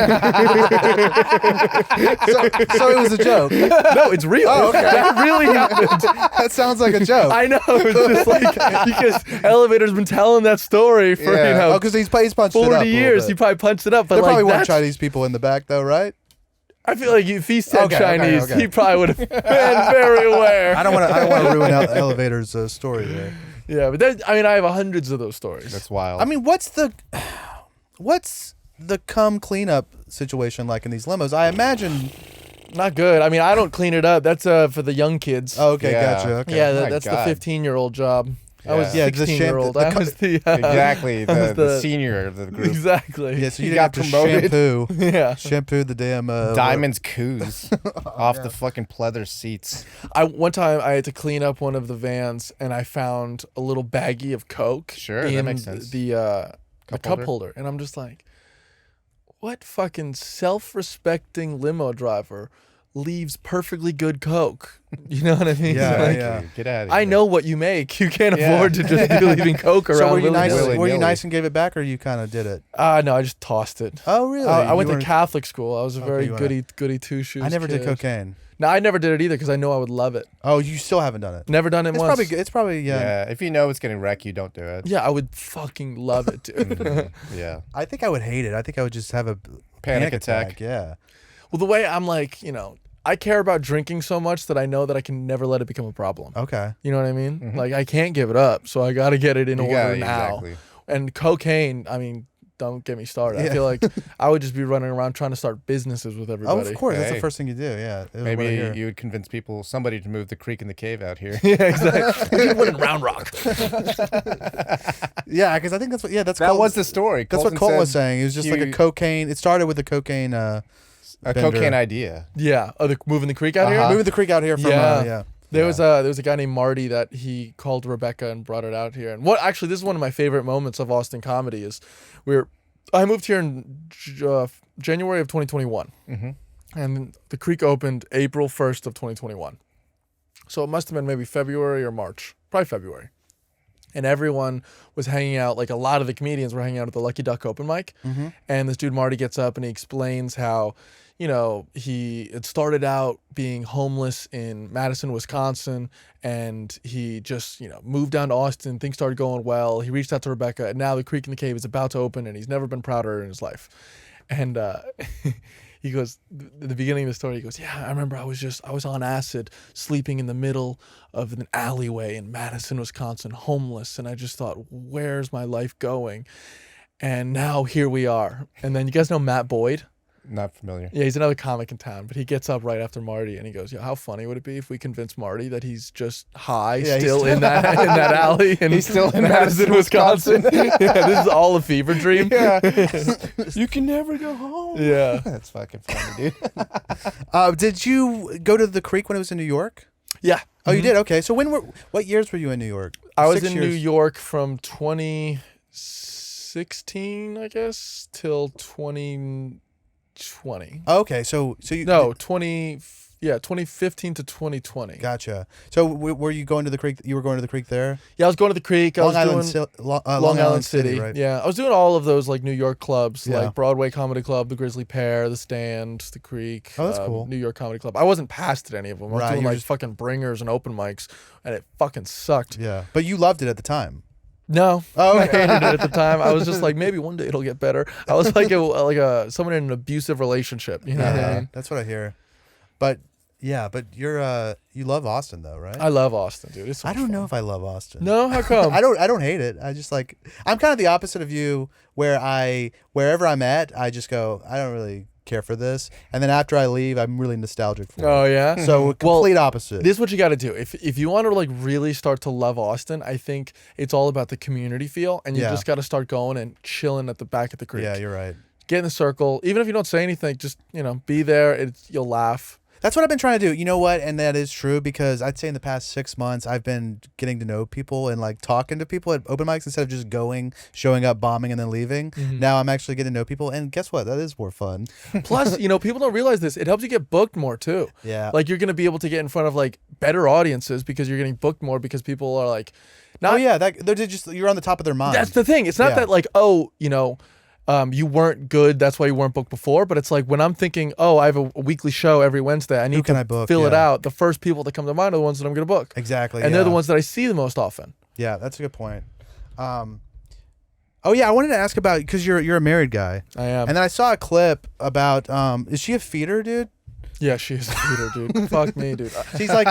it was a joke. No, it's real. Oh, okay. That really happened. That sounds like a joke. I know. It's just like, because Elevator's been telling that story for, Oh, because he's punched it up 40 years. He probably punched it up. But there like, probably weren't Chinese people in the back, though, right? I feel like if he said Chinese, okay. he probably would have been very aware. I don't want to ruin Elevator's story there. Yeah, but I have hundreds of those stories. That's wild. I mean, what's the cum cleanup situation like in these limos? I imagine not good. I mean, I don't clean it up. That's for the young kids. Oh, okay, gotcha. Okay. Yeah, Oh my that's God. the 15-year-old job. I was Yeah. 16-year-old. I was the Exactly. I was The senior of the group. Exactly. Yeah, so You you got got to promoted. shampoo the damn Diamond's coos off the fucking pleather seats. One time I had to clean up one of the vans, and I found a little baggie of Coke. Sure, that in makes sense. The cup holder, and I'm just like, what fucking self-respecting limo driver leaves perfectly good Coke? You know what I mean? Yeah, Like, yeah. Get out of here. I know what you make. You can't Yeah. afford to just be leaving Coke around. So were you nice? willy-nilly. Were you nice and gave it back, or you kind of did it? No, I just tossed it. Oh, really? I went You to weren't- Catholic school. I was a very you were- goody two shoes. I never did kid. cocaine. No, I never did it either because I know I would love it. Oh, you still haven't done it? Never done it once. It's probably yeah. Yeah, if you know it's getting wrecked, you don't do it. Yeah, I would fucking love it, dude. Yeah. I think I would hate it. I think I would just have a Panic attack. Yeah. Well, the way I'm like, I care about drinking so much that I know that I can never let it become a problem. Okay. You know what I mean? Like, I can't give it up, so I got to get it in order now. Exactly. And cocaine, I mean, don't get me started. I Yeah. feel like I would just be running around trying to start businesses with Oh, everybody. of course. That's Hey. the first thing you do. Yeah. It was Maybe right here. you would convince somebody to move the creek and the cave out here. Yeah, exactly. We did one in Round Rock. Yeah, because I think that's what. Yeah, that's That Colt- was the story. That's what Colton Colt was said saying. It was just like a you- cocaine. It started with a cocaine. A vendor. cocaine idea. Yeah. Oh, moving the creek out here? Uh-huh. Moving the creek out here from. Yeah. Yeah. There was a guy named Marty that he called Rebecca and brought it out here. And this is one of my favorite moments of Austin comedy is I moved here in January of 2021. And the creek opened April 1st of 2021. So it must have been maybe February or March, probably February. And everyone was hanging out, like a lot of the comedians were hanging out at the Lucky Duck open mic. And this dude Marty gets up and he explains how, he had started out being homeless in Madison, Wisconsin, and he just, moved down to Austin. Things started going well. He reached out to Rebecca, and now the Creek in the Cave is about to open, and he's never been prouder in his life. And he goes, at the beginning of the story, he goes, yeah, I remember I was on acid, sleeping in the middle of an alleyway in Madison, Wisconsin, homeless, and I just thought, where's my life going? And now here we are. And then you guys know Matt Boyd? Not familiar. Yeah, he's another comic in town, but he gets up right after Marty and he goes, "Yo, how funny would it be if we convinced Marty that he's just high, Yeah, still in that alley and He's still in Madison, Wisconsin." Yeah, this is all a fever dream. Yeah. You can never go home. Yeah. That's fucking funny, dude. Did you go to the creek when it was in New York? Yeah. Oh, you did. Okay. So what years were you in New York? I was 6 in years. New York from 2016, I guess, till 2020. Okay. So you 20 2015 to 2020. Gotcha. So were you going to the creek? You were going to the creek there? Yeah, I was going to the creek. I was doing Long Island City, right? Yeah, I was doing all of those like New York clubs, Yeah. like Broadway Comedy Club, the Grizzly Pear, the Stand, the Creek. Oh, that's cool. New York Comedy Club. I wasn't passed at any of them. I was Right, doing you were like just- fucking bringers and open mics, and it fucking sucked. Yeah, but you loved it at the time. No, Oh, I hated it at the time. I was just like, maybe one day it'll get better. I was like someone in an abusive relationship. You know what I mean? That's what I hear. But yeah, but you're you love Austin though, right? I love Austin, dude. It's so I don't fun. know if I love Austin. No, how come? I don't hate it. I just like I'm kind of the opposite of you, where wherever I'm at, I just go, I don't really care for this, and then after I leave, I'm really nostalgic for Oh it. yeah. So complete opposite. This is what you got to do. If you want to like really start to love Austin, I think it's all about the community feel, and you Yeah. just got to start going and chilling at the back of the creek. Yeah, you're right. Get in the circle, even if you don't say anything, just be there. You'll laugh. That's what I've been trying to do. You know what? And that is true because I'd say in the past 6 months, I've been getting to know people and like talking to people at open mics instead of just showing up, bombing, and then leaving. Mm-hmm. Now I'm actually getting to know people. And guess what? That is more fun. Plus, people don't realize this. It helps you get booked more too. Yeah. Like you're gonna be able to get in front of like better audiences because you're getting booked more because people are like, Oh, yeah. They're just, you're on the top of their mind. That's the thing. It's not Yeah. that like, you weren't good, that's why you weren't booked before. But it's like when I'm thinking, I have a weekly show every Wednesday, I need can to I book? fill it Yeah. out. The first people that come to mind are the ones that I'm going to book. Exactly. And yeah. they're the ones that I see the most often. Yeah, that's a good point. Oh yeah, I wanted to ask about because you're a married guy. I am. And then I saw a clip about is she a feeder, dude? Yeah, she is a feeder, dude. Fuck me, dude. She's like,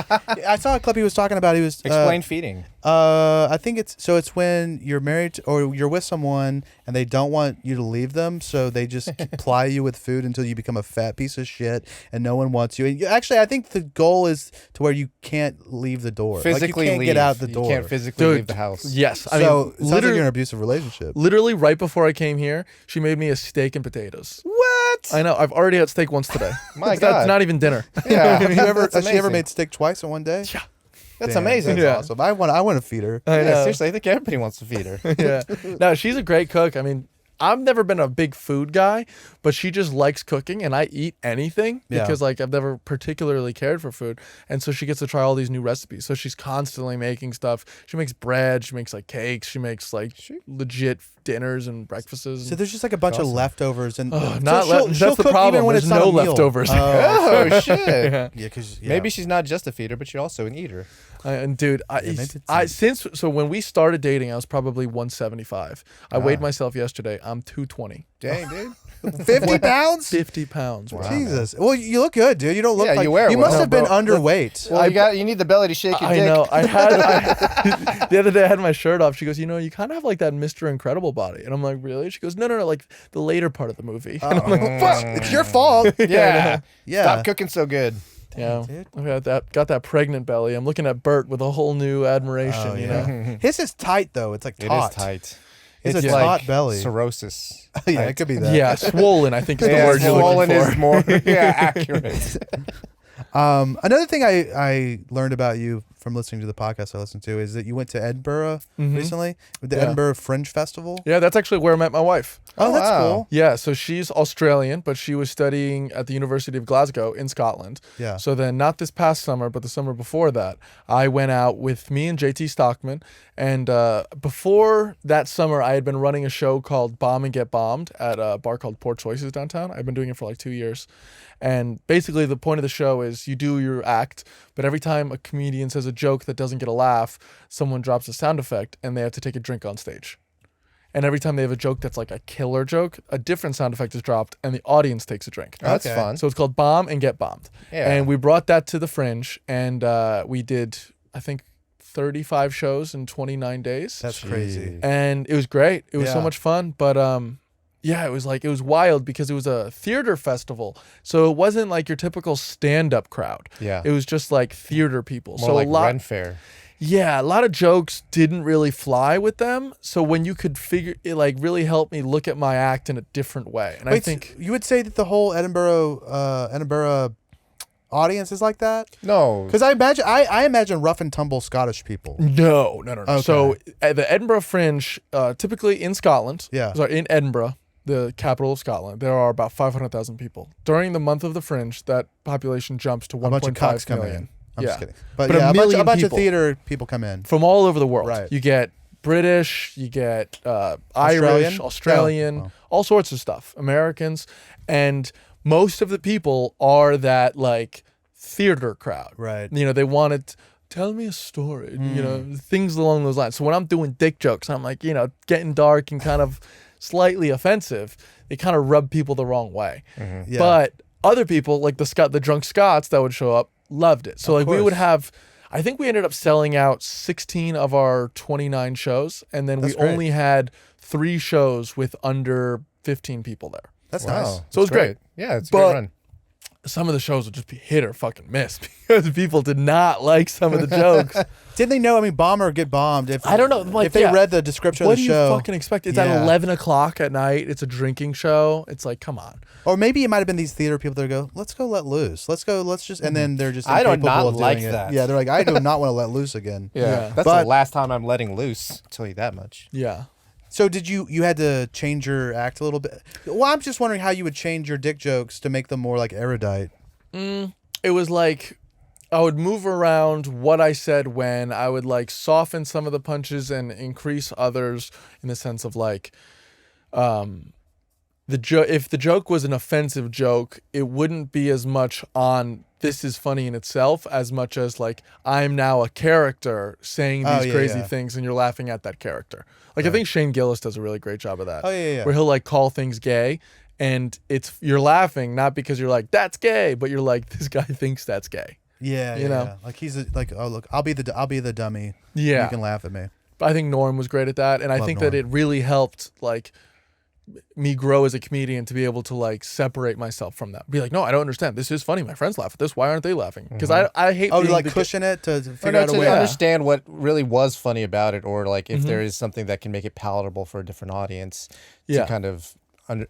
I saw a clip he was talking about. He was Explain feeding. I think it's when you're married or you're with someone and they don't want you to leave them, so they just ply you with food until you become a fat piece of shit and no one wants you. And actually, I think the goal is to where you can't leave the door. Physically like you can't leave. get out the door. You can't physically Dude, leave the house. Yes. I So mean, it sounds like literally, you're in an abusive relationship. literally right before I came here, she made me a steak and potatoes. What? I know. I've already had steak once today. My It's God. not even dinner. Yeah. Has she ever amazing. made steak twice in one day? Yeah. That's Damn, amazing. That's Yeah. awesome. I want to feed her. I Yeah, know. seriously, I think everybody wants to feed her. Yeah. No, she's a great cook. I mean, I've never been a big food guy, but she just likes cooking and I eat anything Yeah. because like I've never particularly cared for food. And so she gets to try all these new recipes. So she's constantly making stuff. She makes bread, she makes like cakes, she makes like legit dinners and breakfasts. So there's just like a bunch of leftovers and Oh, so not she'll that's cook the problem. even when There's it's not no a meal. leftovers. Oh, shit. Yeah. Yeah, because Maybe she's not just a feeder, but she's also an eater. And dude, so when we started dating, I was probably 175. I weighed myself yesterday. I'm 220. Dang, dude. 50 pounds. 50 pounds. Bro. Jesus. Well, you look good, dude. You don't look Yeah, like you wear you well. must No, have been bro. underweight. Well, you need the belly to shake your I dick. know. The other day I had my shirt off. She goes, you kind of have like that Mr. Incredible body. And I'm like, really? She goes, no, like the later part of the movie. And I'm like, Fuck, it's your fault. Yeah. Yeah. Stop cooking so good. yeah, dude. I got that pregnant belly. I'm looking at Bert with a whole new admiration. Oh, You yeah. know. His is tight though. It's like It taut. is tight. It's a like taut belly. cirrhosis. Yeah, it could be that. Yeah, swollen. I think is the Yeah, word you're swollen looking for. is more accurate. Another thing I learned about you from listening to the podcast I listened to is that you went to Edinburgh recently with the Yeah. Edinburgh Fringe Festival. Yeah, that's actually where I met my wife. Oh, that's wow. cool. Yeah, so she's Australian, but she was studying at the University of Glasgow in Scotland. Yeah. So then, not this past summer, but the summer before that, I went out with me and JT Stockman. And before that summer, I had been running a show called Bomb and Get Bombed at a bar called Poor Choices downtown. I've been doing it for like 2 years. And basically, the point of the show is you do your act, but every time a comedian says a joke that doesn't get a laugh, someone drops a sound effect and they have to take a drink on stage. And every time they have a joke that's like a killer joke, a different sound effect is dropped and the audience takes a drink. That's Okay. fun. So it's called Bomb and Get Bombed. Yeah. And we brought that to the Fringe and we did, I think, 35 shows in 29 days. That's crazy. And it was great. It was so Yeah. much fun. But yeah, it was wild because it was a theater festival. So it wasn't like your typical stand-up crowd. Yeah. It was just like theater people. More so like a lot Ren Fair. Yeah, a lot of jokes didn't really fly with them. So when you could figure it like really helped me look at my act in a different way. And I Wait, think you would say that the whole Edinburgh audience is like that? No. Because I imagine rough and tumble Scottish people. no. Okay. So at the Edinburgh Fringe, typically in Scotland, Yeah. sorry, in Edinburgh, the capital of Scotland, there are about 500,000 people. During the month of the Fringe, that population jumps to 1.5 million. I'm just kidding. But a yeah, million a bunch of people. theater people come in. From all over the world. Right. You get British, you get Irish, Australian, Oh. all sorts of stuff, Americans. And most of the people are that like theater crowd. Right. You know, they want to tell me a story, you know, things along those lines. So when I'm doing dick jokes, I'm like, you know, getting dark and kind of slightly offensive, they kind of rub people the wrong way. Yeah. But other people, like the drunk Scots that would show up, loved it. So Of like we course. would have, I think we ended up selling out 16 of our 29 shows, and then That's we great. only had 3 shows with under 15 people there. That's Wow. nice. So it was great. Yeah, it's a But- great run. Some of the shows would just be hit or fucking miss because people did not like some of the jokes. Didn't they know? I mean, bomb or get bombed. If I don't know, like, if they yeah. read the description What of do the you show. fucking expect? It's Yeah. at 11 o'clock at night. It's a drinking show. It's like, come on. Or maybe it might have been these theater people that go, let's go let loose. Let's just, and then they're just I do incapable not of doing like it. that. Yeah, they're like, I do not want to let loose again. Yeah. That's But- the last time I'm letting loose. I'll tell you that much. Yeah. So did you had to change your act a little bit? Well, I'm just wondering how you would change your dick jokes to make them more like erudite. It was like I would move around what I said when. I would like soften some of the punches and increase others in the sense of like if the joke was an offensive joke, it wouldn't be as much on this is funny in itself as much as like I'm now a character saying these yeah, crazy yeah. things and you're laughing at that character. Like I think Shane Gillis does a really great job of that. Oh, yeah, yeah. Where he'll like call things gay and you're laughing not because you're like that's gay, but you're like this guy thinks that's gay. Yeah, You yeah, know? yeah. Like he's like, oh look, I'll be the dummy. Yeah. You can laugh at me. I think Norm was great at that, and I Love think Norm. that it really helped like me grow as a comedian to be able to like separate myself from that. Be like, no, I don't understand. This is funny. My friends laugh at this. Why aren't they laughing? Because I hate. Oh, to being like the- cushion it to Or figure no, out a to way. understand what really was funny about it, or like if there is something that can make it palatable for a different audience Yeah. to kind of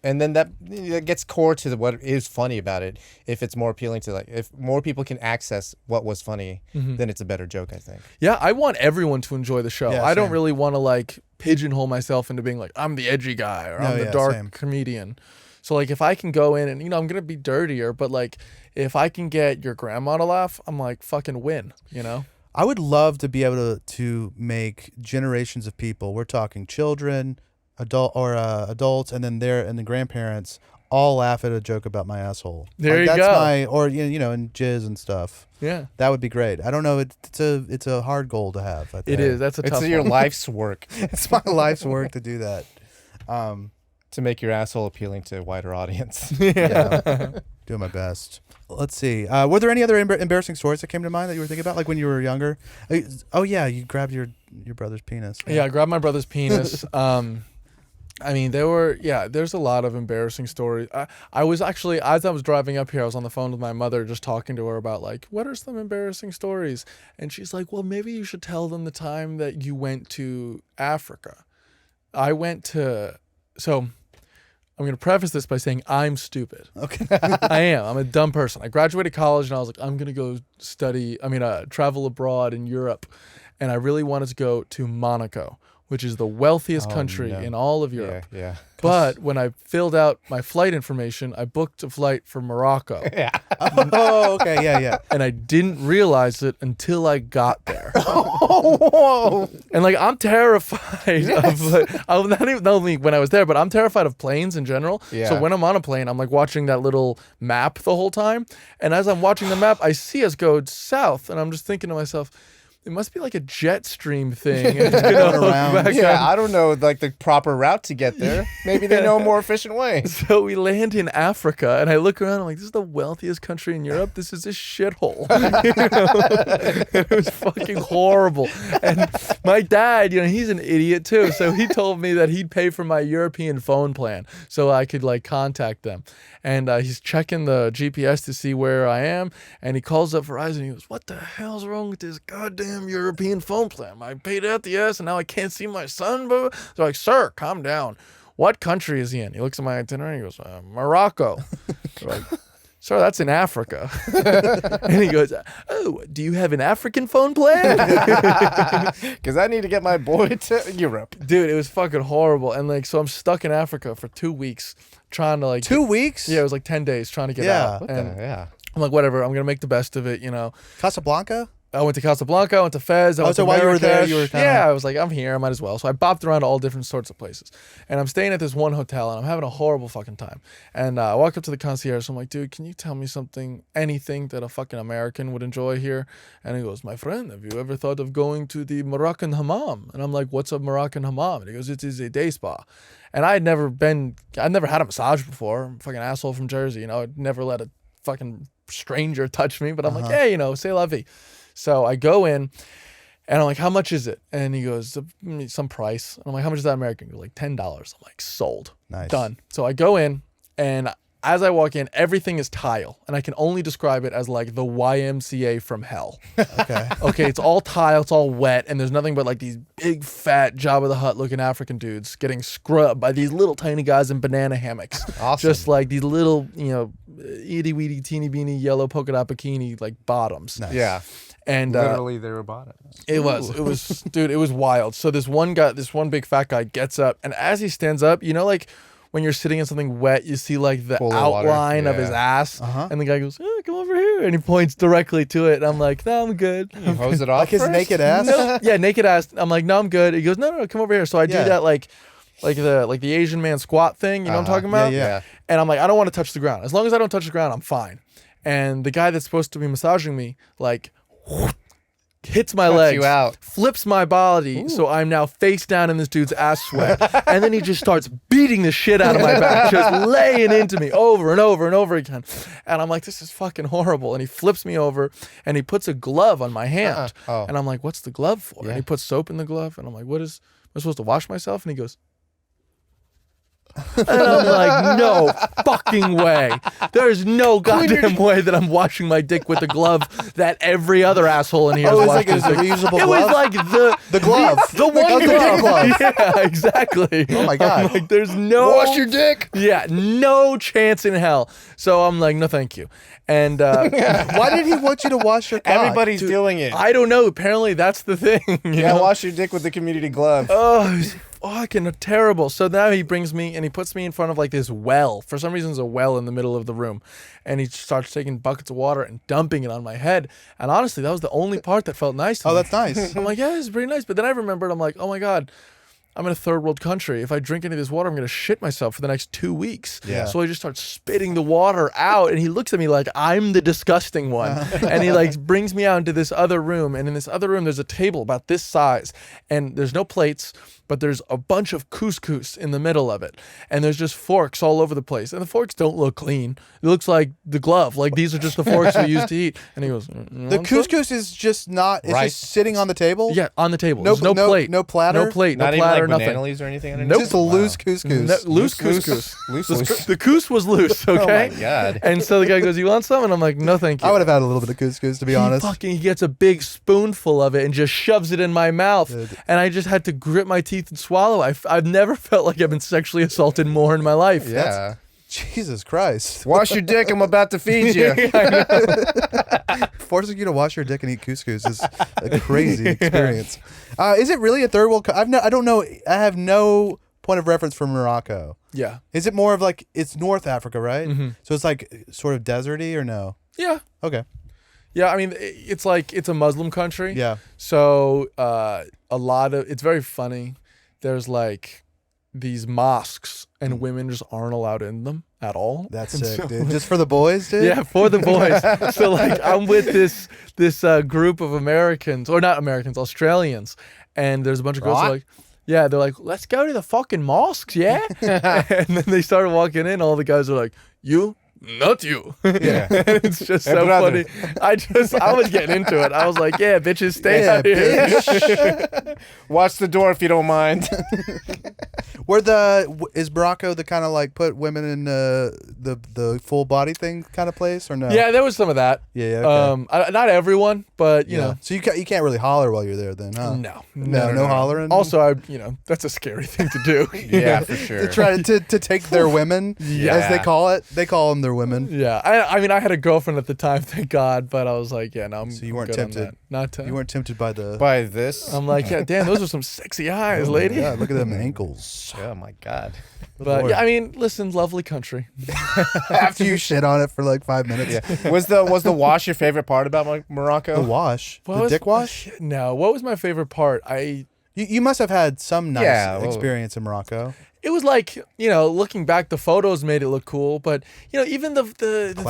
and then that gets core to what is funny about it. If it's more appealing to like, if more people can access what was funny, then it's a better joke, I think. Yeah, I want everyone to enjoy the show. Yeah, I don't same. really want to like pigeonhole myself into being like I'm the edgy guy or I'm No, the yeah, dark same. comedian. So like if I can go in and I'm gonna be dirtier, but like if I can get your grandma to laugh, I'm like fucking win. I would love to be able to make generations of people. We're talking children, adults, and then the grandparents all laugh at a joke about my asshole. There you that's go. And jizz and stuff. Yeah, That would be great. I don't know. It's a hard goal to have. I think. it is. That's a It's tough your one. life's work It's my life's work to do that. to make your asshole appealing to a wider audience. Yeah, doing my best. Let's see. Were there any other embarrassing stories that came to mind that you were thinking about, like when you were younger? Oh yeah, you grabbed your brother's penis. Yeah, I grabbed my brother's penis. I mean, there's a lot of embarrassing stories. I was actually, as I was driving up here, I was on the phone with my mother just talking to her about like, what are some embarrassing stories? And she's like, well, maybe you should tell them the time that you went to Africa. So I'm going to preface this by saying I'm stupid. Okay. I am. I'm a dumb person. I graduated college and I was like, I'm going to go travel abroad in Europe. And I really wanted to go to Monaco, which is the wealthiest country no. in all of Europe. Yeah. But when I filled out my flight information, I booked a flight for Morocco. Oh, okay. Yeah. And I didn't realize it until I got there. Whoa. And like I'm terrified of I'm not even only when I was there, but I'm terrified of planes in general. Yeah. So when I'm on a plane, I'm like watching that little map the whole time. And as I'm watching the map, I see us go south, and I'm just thinking to myself, it must be like a jet stream thing. And it's gonna Going hook around. back Yeah, up. I don't know like the proper route to get there. Maybe they know a more efficient way. So we land in Africa, and I look around. I'm like, "This is the wealthiest country in Europe. This is a shithole." It was fucking horrible. And my dad, he's an idiot too. So he told me that he'd pay for my European phone plan so I could like contact them. And he's checking the GPS to see where I am. And he calls up Verizon. He goes, "What the hell's wrong with this goddamn European phone plan? I paid out the ass, and now I can't see my son." Boo. So like, "Sir, calm down. What country is he in?" He looks at my itinerary and he goes, "Morocco." So like, sir, that's in Africa. And he goes, oh, do you have an African phone plan? Because I need to get my boy to Europe. Dude, it was fucking horrible. And like, so I'm stuck in Africa for 2 weeks trying to like. 2 weeks? Yeah, it was like 10 days trying to get out. Yeah. I'm like, whatever, I'm going to make the best of it, you know. Casablanca? I went to Casablanca, I went to Fez, I went to while you were there, you were Marrakesh. Yeah, I was like, I'm here, I might as well. So I bopped around to all different sorts of places. And I'm staying at this one hotel, and I'm having a horrible fucking time. And I walk up to the concierge, I'm like, dude, can you tell me something, anything that a fucking American would enjoy here? And he goes, my friend, have you ever thought of going to the Moroccan Hammam? And I'm like, what's a Moroccan Hammam? And he goes, it is a day spa. And I'd never had a massage before. I'm a fucking asshole from Jersey, you know, I'd never let a fucking stranger touch me, but I'm like, hey, you know, c'est la vie. So I go in, and I'm like, how much is it? And he goes, some price. And I'm like, how much is that American? He goes, like, $10. I'm like, sold. Nice. Done. So I go in, and as I walk in, everything is tile. And I can only describe it as like the YMCA from hell. Okay, it's all tile, it's all wet, and there's nothing but like these big, fat, Jabba the Hutt looking African dudes getting scrubbed by these little tiny guys in banana hammocks. Awesome. Just like these little, you know, itty weedy, teeny beeny, yellow polka dot bikini like bottoms. Nice. Yeah. And literally they were bottoms. it was, dude, it was wild. So this one big fat guy gets up, and as he stands up, you know, like when you're sitting in something wet, you see like the outline of his ass, and the guy goes, oh, come over here, and he points directly to it. And I'm like, no, I'm good. You hose it off Like his first? naked ass? No, yeah, naked ass. I'm like, no, I'm good. He goes, no, come over here. So I do that like the Asian man squat thing. You know what I'm talking about? Yeah. And I'm like, I don't want to touch the ground. As long as I don't touch the ground, I'm fine. And the guy that's supposed to be massaging me, like, hits my legs, you out. flips my body, so I'm now face down in this dude's ass sweat. And then he just starts beating the shit out of my back, just laying into me over and over and over again. And I'm like, this is fucking horrible. And he flips me over, and he puts a glove on my hand. And I'm like, what's the glove for? And he puts soap in the glove, and I'm like, am I supposed to wash myself? And he goes, and I'm like, no fucking way. There's no goddamn way that I'm washing my dick with the glove that every other asshole in here is washing his It was dick. a reusable It glove? was like The glove. the one the dick glove. Yeah, exactly. Oh my God. I'm like, there's no Wash your dick. Yeah, no chance in hell. So I'm like, no, thank you. And Why did he want you to wash your cock? Everybody's doing it. I don't know. Apparently, that's the thing. You know? Wash your dick with the community glove. Oh, it's fucking terrible. So now he brings me and he puts me in front of like this well. For some reason, there's a well in the middle of the room. And he starts taking buckets of water and dumping it on my head. And honestly, that was the only part that felt nice to me. Oh, that's nice. I'm like, yeah, this is pretty nice. But then I remembered, I'm like, oh my God, I'm in a third world country. If I drink any of this water, I'm going to shit myself for the next 2 weeks. Yeah. So I just start spitting the water out, and he looks at me like I'm the disgusting one. And he like brings me out into this other room, and in this other room, there's a table about this size, and there's no plates, but there's a bunch of couscous in the middle of it. And there's just forks all over the place. And the forks don't look clean. It looks like the glove. Like these are just the forks we used to eat. And he goes, The couscous is just not, it's just sitting on the table? Yeah, on the table. No- There's no no- plate. no platter? No plate, Not no platter, even like nothing. banana leaves or anything underneath? Nope. Just a loose couscous. Loose Loose, couscous. loose. The couscous was loose, okay? Oh my God. And so the guy goes, you want some? And I'm like, no, thank you. I would have had a little bit of couscous, to be honest. He gets a big spoonful of it and just shoves it in my mouth. Dude. And I just had to grit my teeth and swallow. I've never felt like I've been sexually assaulted more in my life. Yeah. Jesus Christ. Wash your dick. I'm about to feed you. Forcing you to wash your dick and eat couscous is a crazy experience. Is it really a third world country? I don't know. I have no point of reference for Morocco. Yeah. Is it more of like, it's North Africa, right? Mm-hmm. So it's like sort of deserty or no? Yeah. Okay. Yeah, I mean, it's like, it's a Muslim country. Yeah. So it's very funny. There's like these mosques and women just aren't allowed in them at all. That's sick, dude. Just for the boys, dude? Yeah, for the boys. So like I'm with this group of Americans, or not Americans, Australians, and there's a bunch of girls who are like, yeah, they're like, let's go to the fucking mosques, yeah? And then they started walking in, all the guys are like, you? Not you. Yeah. It's just so brother. funny. I was getting into it. I was like, yeah, bitches, stay Yeah, out here. bitch. Watch the door if you don't mind. Is Morocco the kind of like put women in the full body thing kind of place or no? Yeah, there was some of that. Yeah, okay. Not everyone, but you know. So you can't really holler while you're there then, huh? No hollering. Also, that's a scary thing to do. Yeah, for sure. To try to take their women, Yeah. as they call it. They call them the other women. Yeah, I mean, I had a girlfriend at the time, thank God, but I was like, yeah, no, I'm. So you weren't good on tempted. that. You weren't tempted by this. I'm like, yeah, damn, those are some sexy eyes, lady. Yeah, look at them ankles. Oh my God. But yeah, I mean, listen, lovely country. After you shit on it for like 5 minutes. Yeah. Was the wash your favorite part about Morocco? The wash, the dick wash. No, what was my favorite part? You must have had some nice experience in Morocco. It was like, looking back, the photos made it look cool, but even the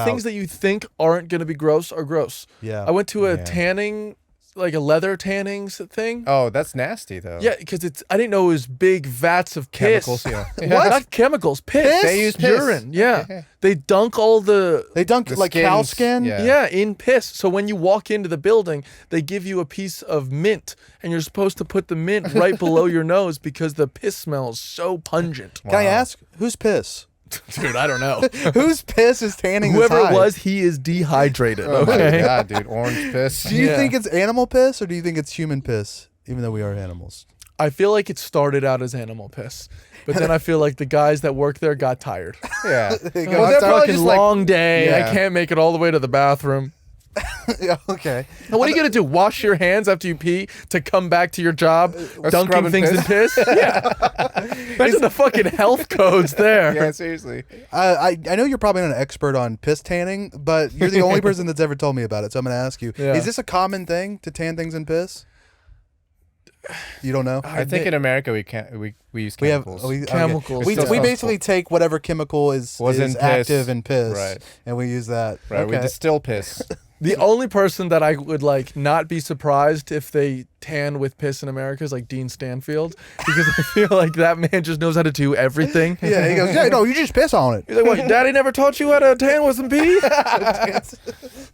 things that you think aren't gonna be gross are gross. Yeah, I went to a tanning, like a leather tanning thing. Oh, that's nasty though. Yeah, because I didn't know it was big vats of piss. Chemicals. Yeah. What? Not chemicals. Piss. They use piss. Urine. Yeah. They dunk the like skins. cow skin. Yeah, in piss. So when you walk into the building, they give you a piece of mint, and you're supposed to put the mint right below your nose because the piss smells so pungent. Can I ask whose piss? Dude, I don't know. Whose piss is tanning? Whoever it was, he is dehydrated. Oh Okay. my God, dude, orange piss. Do you think it's animal piss or do you think it's human piss? Even though we are animals. I feel like it started out as animal piss, but then I feel like the guys that work there got tired. Yeah. They go, Well, "I'm they're sorry." fucking long day. Yeah. I can't make it all the way to the bathroom. Yeah, okay. Now, what are you gonna do? Wash your hands after you pee to come back to your job, dunking scrubbing things in piss? Yeah. Imagine the fucking health codes there. Yeah, seriously. I know you're probably not an expert on piss tanning, but you're the only person that's ever told me about it. So I'm going to ask you: Yeah. Is this a common thing to tan things in piss? You don't know? I think in America we use chemicals. Chemicals. We stuff. basically take whatever chemical is in piss. active in piss, Right. and we use that. Right, we Okay. distill piss. The only person that I would like not be surprised if they tan with piss in America is like Dean Stanfield, because I feel like that man just knows how to do everything. Yeah, he goes, yeah, no, you just piss on it. He's like, what, Daddy never taught you how to tan with some pee?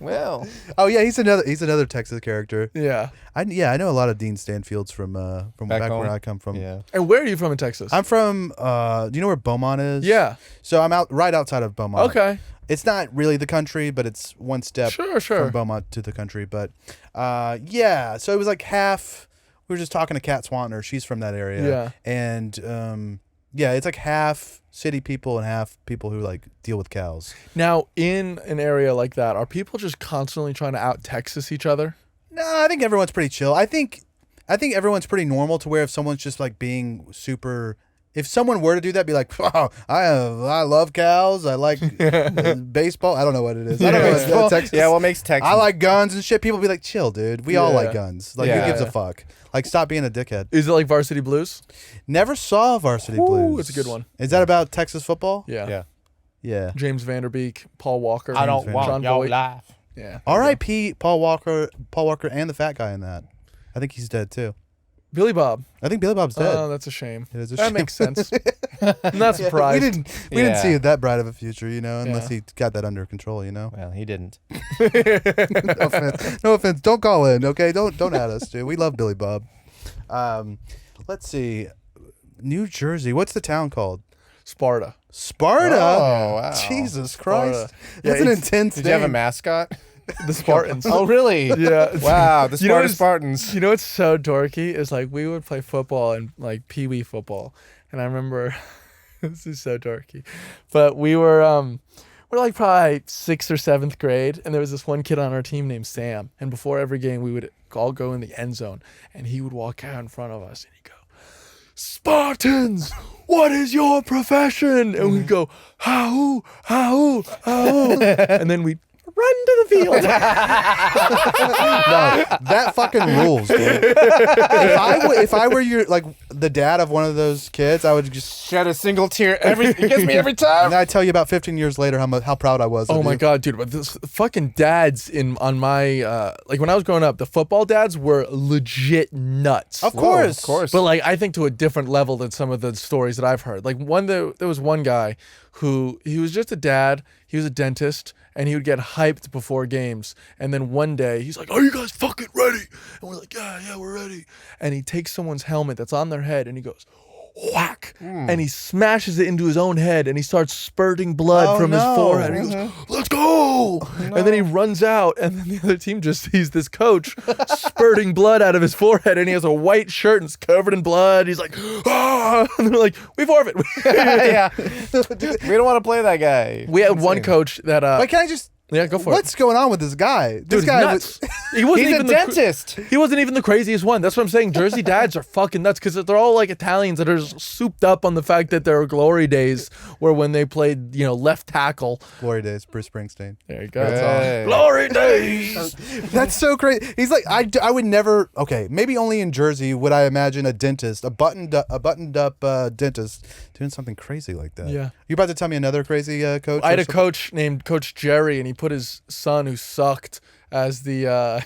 Well, Oh yeah, he's another Texas character. Yeah. I know a lot of Dean Stanfields from back home? where I come from. yeah. And where are you from in Texas? I'm from. Do you know where Beaumont is? Yeah. So I'm right outside of Beaumont. Okay. It's not really the country, but it's one step Sure. from Beaumont to the country. But yeah, so it was like half. We were just talking to Kat Swantner. She's from that area. Yeah. And yeah, it's like half city people and half people who like deal with cows. Now, in an area like that, are people just constantly trying to out Texas each other? No, I think everyone's pretty chill. I think everyone's pretty normal to where if someone's just like being super. If someone were to do that, be like, oh, I love cows. I like baseball. I don't know what it is. I don't know what Texas. Yeah, what makes Texas? I like guns and shit. People be like, chill, dude. We all Yeah. like guns. Like, who gives a fuck? Like, stop being a dickhead. Is it like Varsity Blues? Never saw Varsity Blues. It's a good one. Is that about Texas football? Yeah. Yeah. Yeah. James Vanderbeek, Paul Walker. I don't John want your Voight. life. Yeah. R.I.P. Paul Walker, and the fat guy in that. I think he's dead too. Billy Bob. I think Billy Bob's dead. Oh, that's a shame. It is a That shame. makes sense. I'm not surprised. We didn't see that bright of a future, unless Yeah. he got that under control, Well, he didn't. No offense. No offense. Don't call in, okay? Don't add us, dude. We love Billy Bob. Let's see. New Jersey. What's the town called? Sparta. Sparta. Oh, wow. Jesus Christ. Sparta. That's Yeah, an it's- intense Did you have a name. mascot? The Spartans. Oh, really? Yeah. Wow, the You know Sparta what's- Spartans. You know what's so dorky is like we would play football and like pee-wee football, and I remember this is so dorky, but we're like probably 6th or 7th grade, and there was this one kid on our team named Sam, and before every game we would all go in the end zone, and he would walk out in front of us, and he'd go, "Spartans, what is your profession?" And we'd go, "How, and then we'd run to the field. No, that fucking rules, dude. If I were your like the dad of one of those kids, I would just Shed a single tear. It gets me every and time. I tell you about 15 years later how proud I was. Oh of my you. god, dude! But this fucking dads on my like when I was growing up, the football dads were legit nuts. Of course. Of course. But like I think to a different level than some of the stories that I've heard. Like there was one guy who he was just a dad. He was a dentist, and he would get hyped before games. And then one day he's like, "Are you guys fucking ready?" And we're like, "Yeah, we're ready." And he takes someone's helmet that's on their head, and he goes, whack, and he smashes it into his own head, and he starts spurting blood from his forehead. And he goes, "Let's go!" And then he runs out, and then the other team just sees this coach spurting blood out of his forehead, and he has a white shirt and it's covered in blood. He's like, "Ah!" And they're like, "We forfeit." Yeah, we don't want to play that guy. We had one coach that. Wait, can I just? Yeah, go for it. What's going on with this guy? This Dude, guy nuts. He wasn't He's even a dentist. He wasn't even the craziest one. That's what I'm saying. Jersey dads are fucking nuts because they're all like Italians that are just souped up on the fact that there are glory days where when they played, left tackle. Glory days, Bruce Springsteen. There you go. Hey. Glory days. That's so crazy. He's like, I would never. Okay, maybe only in Jersey would I imagine a dentist, a buttoned up dentist doing something crazy like that. Yeah. You about to tell me another crazy coach? I had a coach named Coach Jerry, and he put his son who sucked as the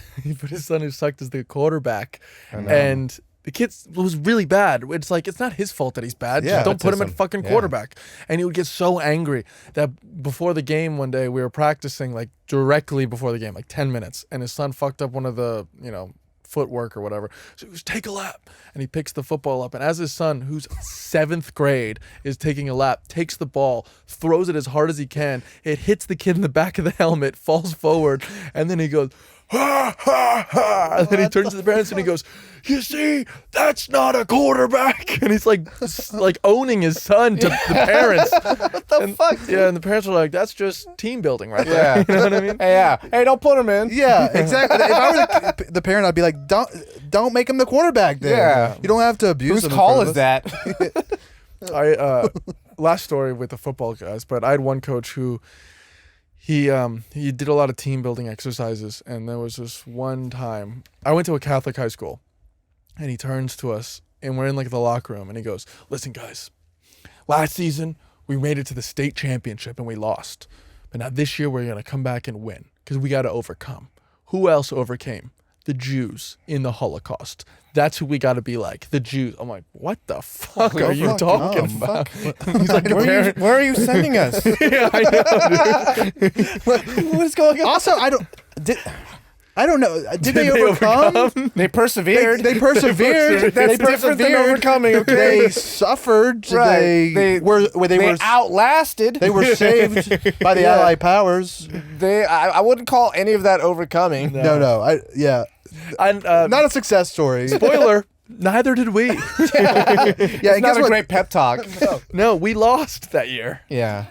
quarterback, and the kid was really bad. It's like it's not his fault that he's bad. Yeah, just don't put him at autism. fucking quarterback. And he would get so angry that before the game one day we were practicing like directly before the game, like 10 minutes, and his son fucked up one of the footwork or whatever. So he goes, "Take a lap." And he picks the football up. And as his son, who's 7th grade, is taking a lap, takes the ball, throws it as hard as he can. It hits the kid in the back of the helmet, falls forward. And then he goes, "Ha, ha, ha." And then he turns to the parents and he goes, "You see, that's not a quarterback." And he's like owning his son to the parents. What the fuck? Yeah, and the parents were like, "That's just team building right there." Yeah. You know what I mean? Hey, don't put him in. Yeah, exactly. If I were the parent, I'd be like, don't make him the quarterback then. Yeah. You don't have to abuse Whose him. in call front is of us. that? I last story with the football guys, but I had one coach who he did a lot of team building exercises, and there was this one time I went to a Catholic high school, and he turns to us, and we're in like the locker room, and he goes, "Listen, guys, last season we made it to the state championship and we lost, but now this year we're gonna come back and win because we got to overcome. Who else overcame? The Jews in the Holocaust. That's who we got to be like, the Jews." I'm like, "What the fuck are you talking about?" He's like, Where are you sending us? "Yeah, I know, dude." What is going on? Also, I don't know. Did they overcome? They persevered. They persevered. That's different than overcoming. Okay. They suffered. Right. They were outlasted. They were saved by the Allied powers. I wouldn't call any of that overcoming. No. And Not a success story. spoiler, neither did we. Yeah, It's and not guess a what? great pep talk. No, we lost that year. Yeah.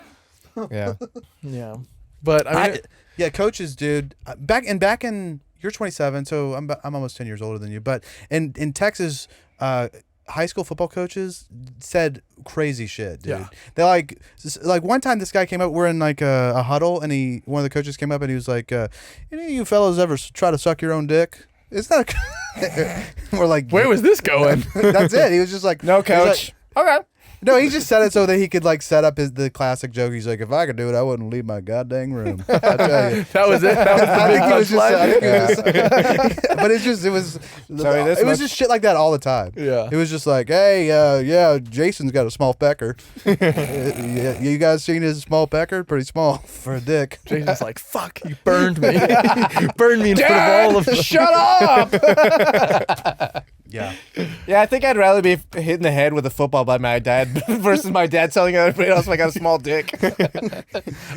Yeah, but I mean, Yeah, coaches, dude. Back in you're 27, so I'm almost 10 years older than you. But in Texas, high school football coaches said crazy shit, dude. Yeah. They like one time this guy came up. We're in like a huddle, and one of the coaches came up and he was like, "Any of you fellas ever try to suck your own dick?" It's not. We're like, where was this going? That's it. He was just like, No, he was coach. Okay. No, he just said it so that he could like set up the classic joke. He's like, "If I could do it, I wouldn't leave my goddamn room." I tell you. That was it. That was the I big think he was just, punchline. but it was just shit like that all the time. Yeah. It was just like, "Hey, Jason's got a small pecker. You guys seen his small pecker? Pretty small for a dick." Jason's like, "Fuck, you burned me. You burned me in front of all of them." Shut up! Yeah. Yeah, I think I'd rather be hit in the head with a football by my dad versus my dad telling everybody else I got a small dick.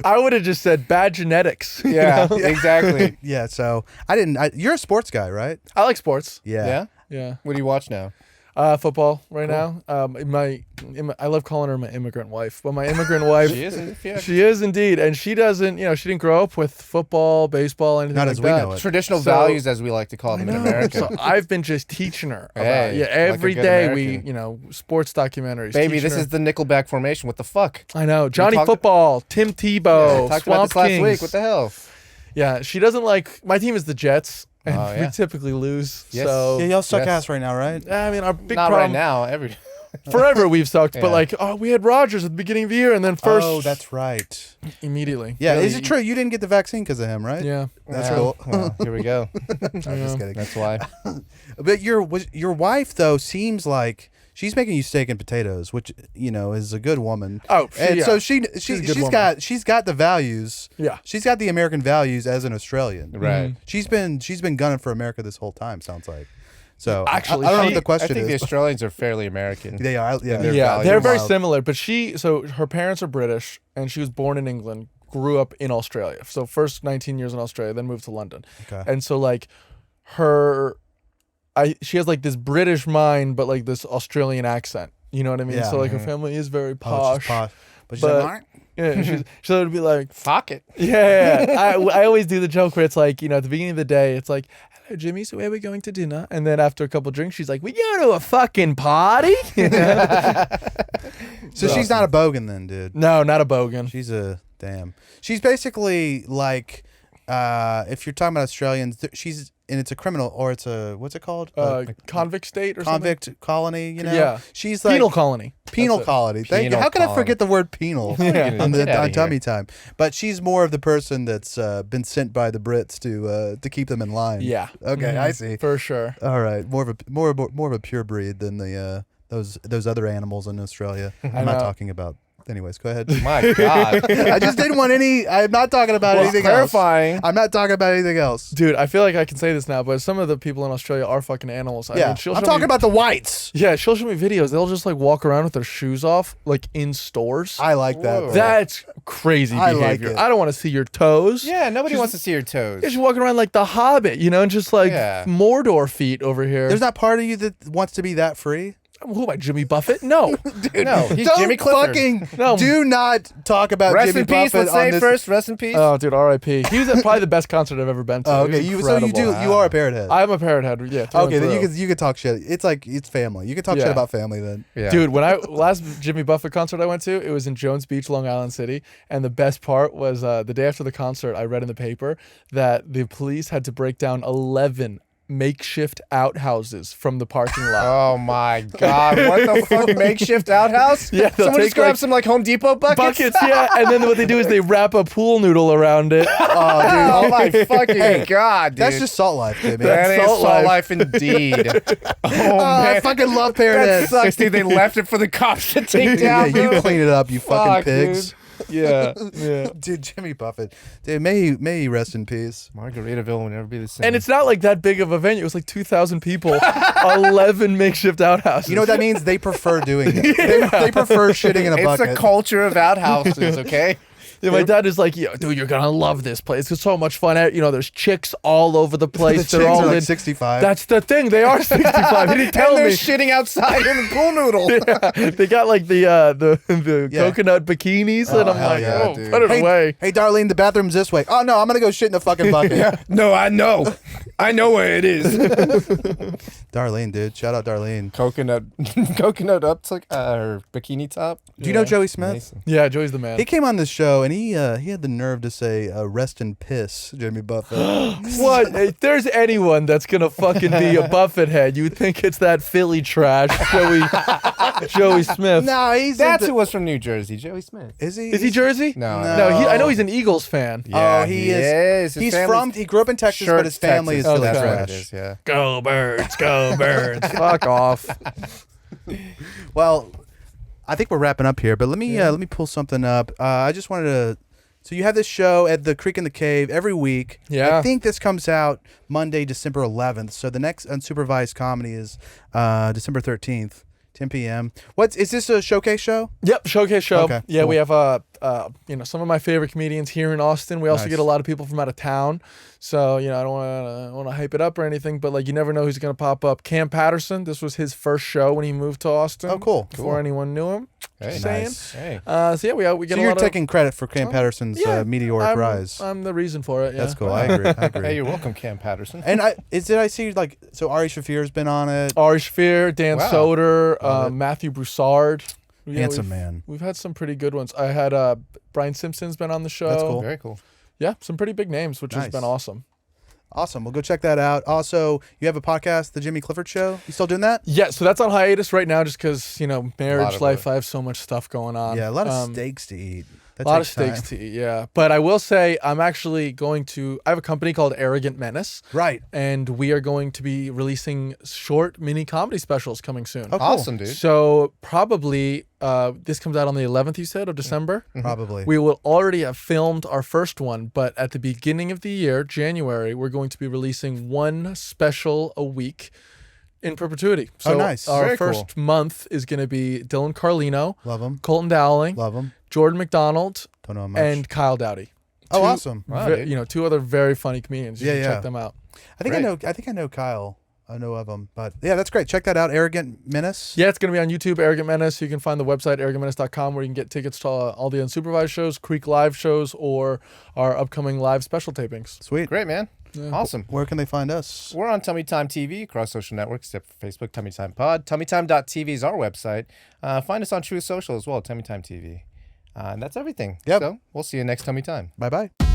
I would have just said bad genetics. Yeah, exactly. Yeah. So you're a sports guy, right? I like sports. Yeah? Yeah. What do you watch now? Football right now. I love calling her my immigrant wife, but my immigrant wife, She is. Yeah. she is indeed, and she doesn't. She didn't grow up with football, baseball, anything Not like as we that. know it. Traditional So- values, as we like to call them in America. So I've been just teaching her about Hey, like a every good day American. we sports documentaries. Baby, teaching this her. is the Nickelback formation. What the fuck? I know Johnny talked- Football, Tim Tebow, Talked Swamp about this last Kings. week. What the hell? Yeah, she doesn't like. My team is the Jets, and Oh, yeah. we typically lose. Yes. So Yeah, y'all suck Yes. ass right now, right? I mean, our big Not problem right now. Every forever we've sucked, but Yeah. like, we had Rodgers at the beginning of the year, and then first, Oh, that's right. immediately. Yeah, Really, is it true you didn't get the vaccine because of him, right? Yeah, That's Yeah. cool. Well, here we go. I'm just kidding. That's why. But your wife though seems like she's making you steak and potatoes, which is a good woman. Oh, and yeah. so She's a good woman. she's got the values. Yeah. She's got the American values as an Australian. Right. She's been gunning for America this whole time. Sounds like. So Actually, I don't know what she- the question I think the is. Australians are fairly American. They are. Yeah. Yeah, values they're are very wild. similar. But so her parents are British, and she was born in England, grew up in Australia. So first 19 years in Australia, then moved to London. Okay. And so like she has like this British mind, but like this Australian accent. You know what I mean? Yeah. So like her family is very Oh, posh. she's posh. But she's But- like, Yeah, so it'd be like, Fuck it. yeah. I always do the joke where it's like, at the beginning of the day, it's like, hello, Jimmy, so where are we going to dinner? And then after a couple drinks, she's like, we go to a fucking party? so she's not a bogan then, dude. No, not a bogan. She's a damn. She's basically like, if you're talking about Australians, and it's a criminal or it's a what's it called? Convict state or Convict colony. You know. Yeah. She's like Penal colony. Penal That's it. colony. Thank you. Penal How can I colony. forget the word penal Yeah. on Get outta on tummy here. time? But she's more of the person that's been sent by the Brits to keep them in line. Yeah. Okay, I see. For sure. All right, more of a pure breed than the those other animals in Australia. I'm not know. talking about. Anyways, go ahead. My God. I just didn't want any. I'm not talking about Well, anything clarifying. else. I'm not talking about anything else. Dude, I feel like I can say this now, but some of the people in Australia are fucking animals. I Yeah, mean, she'll I'm show talking me- about the whites. Yeah, she'll show me videos. They'll just like walk around with their shoes off, like in stores. I like that. Whoa. though. That's crazy I like behavior. it. I don't want to see your toes. Yeah, nobody wants to see your toes. Yeah, she's walking around like the Hobbit, and just like Yeah. Mordor feet over here. There's not part of you that wants to be that free. Who am I, Jimmy Buffett? No. No, he's Don't Jimmy Clifford. fucking No. do not talk about Rest Jimmy in peace. Buffett Let's on say this. first, rest in peace. Oh, dude, R.I.P. He was at probably the best concert I've ever been to. Oh, It was okay, so you incredible. you are a parrot head. I'm a parrot head. Yeah. through Okay, and then through. you can talk shit. It's family. You can talk Yeah. shit about family then. Yeah. Dude, when last Jimmy Buffett concert I went to, it was in Jones Beach, Long Island City, and the best part was the day after the concert, I read in the paper that the police had to break down 11 makeshift outhouses from the parking lot. Oh my God! What the fuck? Makeshift outhouse? Yeah, they'll Someone take, just grab like, some like Home Depot buckets. Buckets, yeah, and then what they do is they wrap a pool noodle around it. Oh my fucking God, dude! That's just salt life, Jimmy. that is salt salt life. life indeed. Oh I man, fucking love parrot that heads. sucks, dude. They left it for the cops to take Yeah, down. you bro. clean it up, you fucking Fuck, pigs. dude. Yeah, yeah. Dude, Jimmy Buffett. Dude, may he rest in peace. Margaritaville will never be the same. And it's not like that big of a venue. It was like 2,000 people, 11 makeshift outhouses. You know what that means? They prefer doing it. They prefer shitting in a it's bucket. a culture of outhouses. Okay. Yeah, my dad is like, yeah, dude, you're gonna love this place. It's so much fun. There's chicks all over the place. the They're chicks all are like in. 65. That's the thing. They are 65. He didn't tell And they're me. shitting outside in the pool noodle. Yeah, they got like the Yeah. coconut bikinis, and I'm hell like, yeah, oh, dude. put it hey, away. hey, Darlene, the bathroom's this way. Oh no, I'm gonna go shit in the fucking bucket. No, I know. I know where it is. Darlene, dude. Shout out Darlene. Coconut up to her bikini top. Do you know Joey Smith? Amazing. Yeah, Joey's the man. He came on the show and he had the nerve to say "rest in piss," Jimmy Buffett. What? If there's anyone that's gonna fucking be a Buffett head, you would think it's that Philly trash, Joey Smith. No, he's That's into- who was from New Jersey, Joey Smith. Is he? Is he Jersey? No, No. No, I know he's an Eagles fan. Oh, he is. His He's family's He grew up in Texas, but his Church, family Texas. is still Okay. That's what it trash. is, yeah. Go birds, go birds. Fuck off. Well, I think we're wrapping up here, but let me pull something up. I just wanted to. So you have this show at the Creek in the Cave every week. Yeah. I think this comes out Monday, December 11th. So the next Unsupervised comedy is December 13th, 10 p.m. Is this a showcase show? Yep, showcase show. Okay, Yeah, cool. we have some of my favorite comedians here in Austin. We also Nice. get a lot of people from out of town. So, I don't want to hype it up or anything, but like you never know who's going to pop up. Cam Patterson, this was his first show when he moved to Austin. Oh, cool. Before anyone knew him. Hey, Just saying. nice. Hey. So yeah, we get So a you're lot taking credit for Cam Oh, Patterson's yeah, meteoric rise. I'm the reason for it. Yeah. That's cool. I agree. Hey, you're welcome, Cam Patterson. And did I see so Ari Shafir's been on it? Ari Shafir, Dan Wow. Soder, Love it. Matthew Broussard. Yeah, Handsome we've- man. We've had some pretty good ones. I had Brian Simpson's been on the show. That's cool. Very cool. Yeah, some pretty big names, which has Nice. been awesome. Awesome. Well, go check that out. Also, you have a podcast, The Jimmy Clifford Show. You still doing that? Yeah, so that's on hiatus right now just because, marriage, of life, it. I have so much stuff going on. Yeah, a lot of steaks to eat. That A lot of takes time. steaks to eat, yeah. But I will say I'm actually I have a company called Arrogant Menace, Right. and we are going to be releasing short mini comedy specials coming soon. Oh, cool. Awesome, dude. So probably this comes out on the 11th, you said, of December. Probably. We will already have filmed our first one, but at the beginning of the year, January, we're going to be releasing one special a week in perpetuity. So nice. our Very first cool. month is going to be Dylan Carlino, Love him. Colton Dowling, Love him. Jordan McDonald, Don't know him much. and Kyle Dowdy. Oh, awesome. Wow, Ve- dude. you know, 2 other very funny comedians. You should check them out. I think I know Kyle. I know of him. But yeah, that's great. Check that out. Arrogant Menace. Yeah, it's going to be on YouTube, Arrogant Menace. You can find the website, arrogantmenace.com, where you can get tickets to all the Unsupervised shows, Creek Live shows, or our upcoming live special tapings. Sweet. Great, man. Awesome. Where can they find us? We're on Tummy Time TV across social networks except for Facebook, Tummy Time Pod. TummyTime.tv is our website. Find us on Truth Social as well, Tummy Time TV. And that's everything. Yep. So we'll see you next Tummy Time. Bye-bye.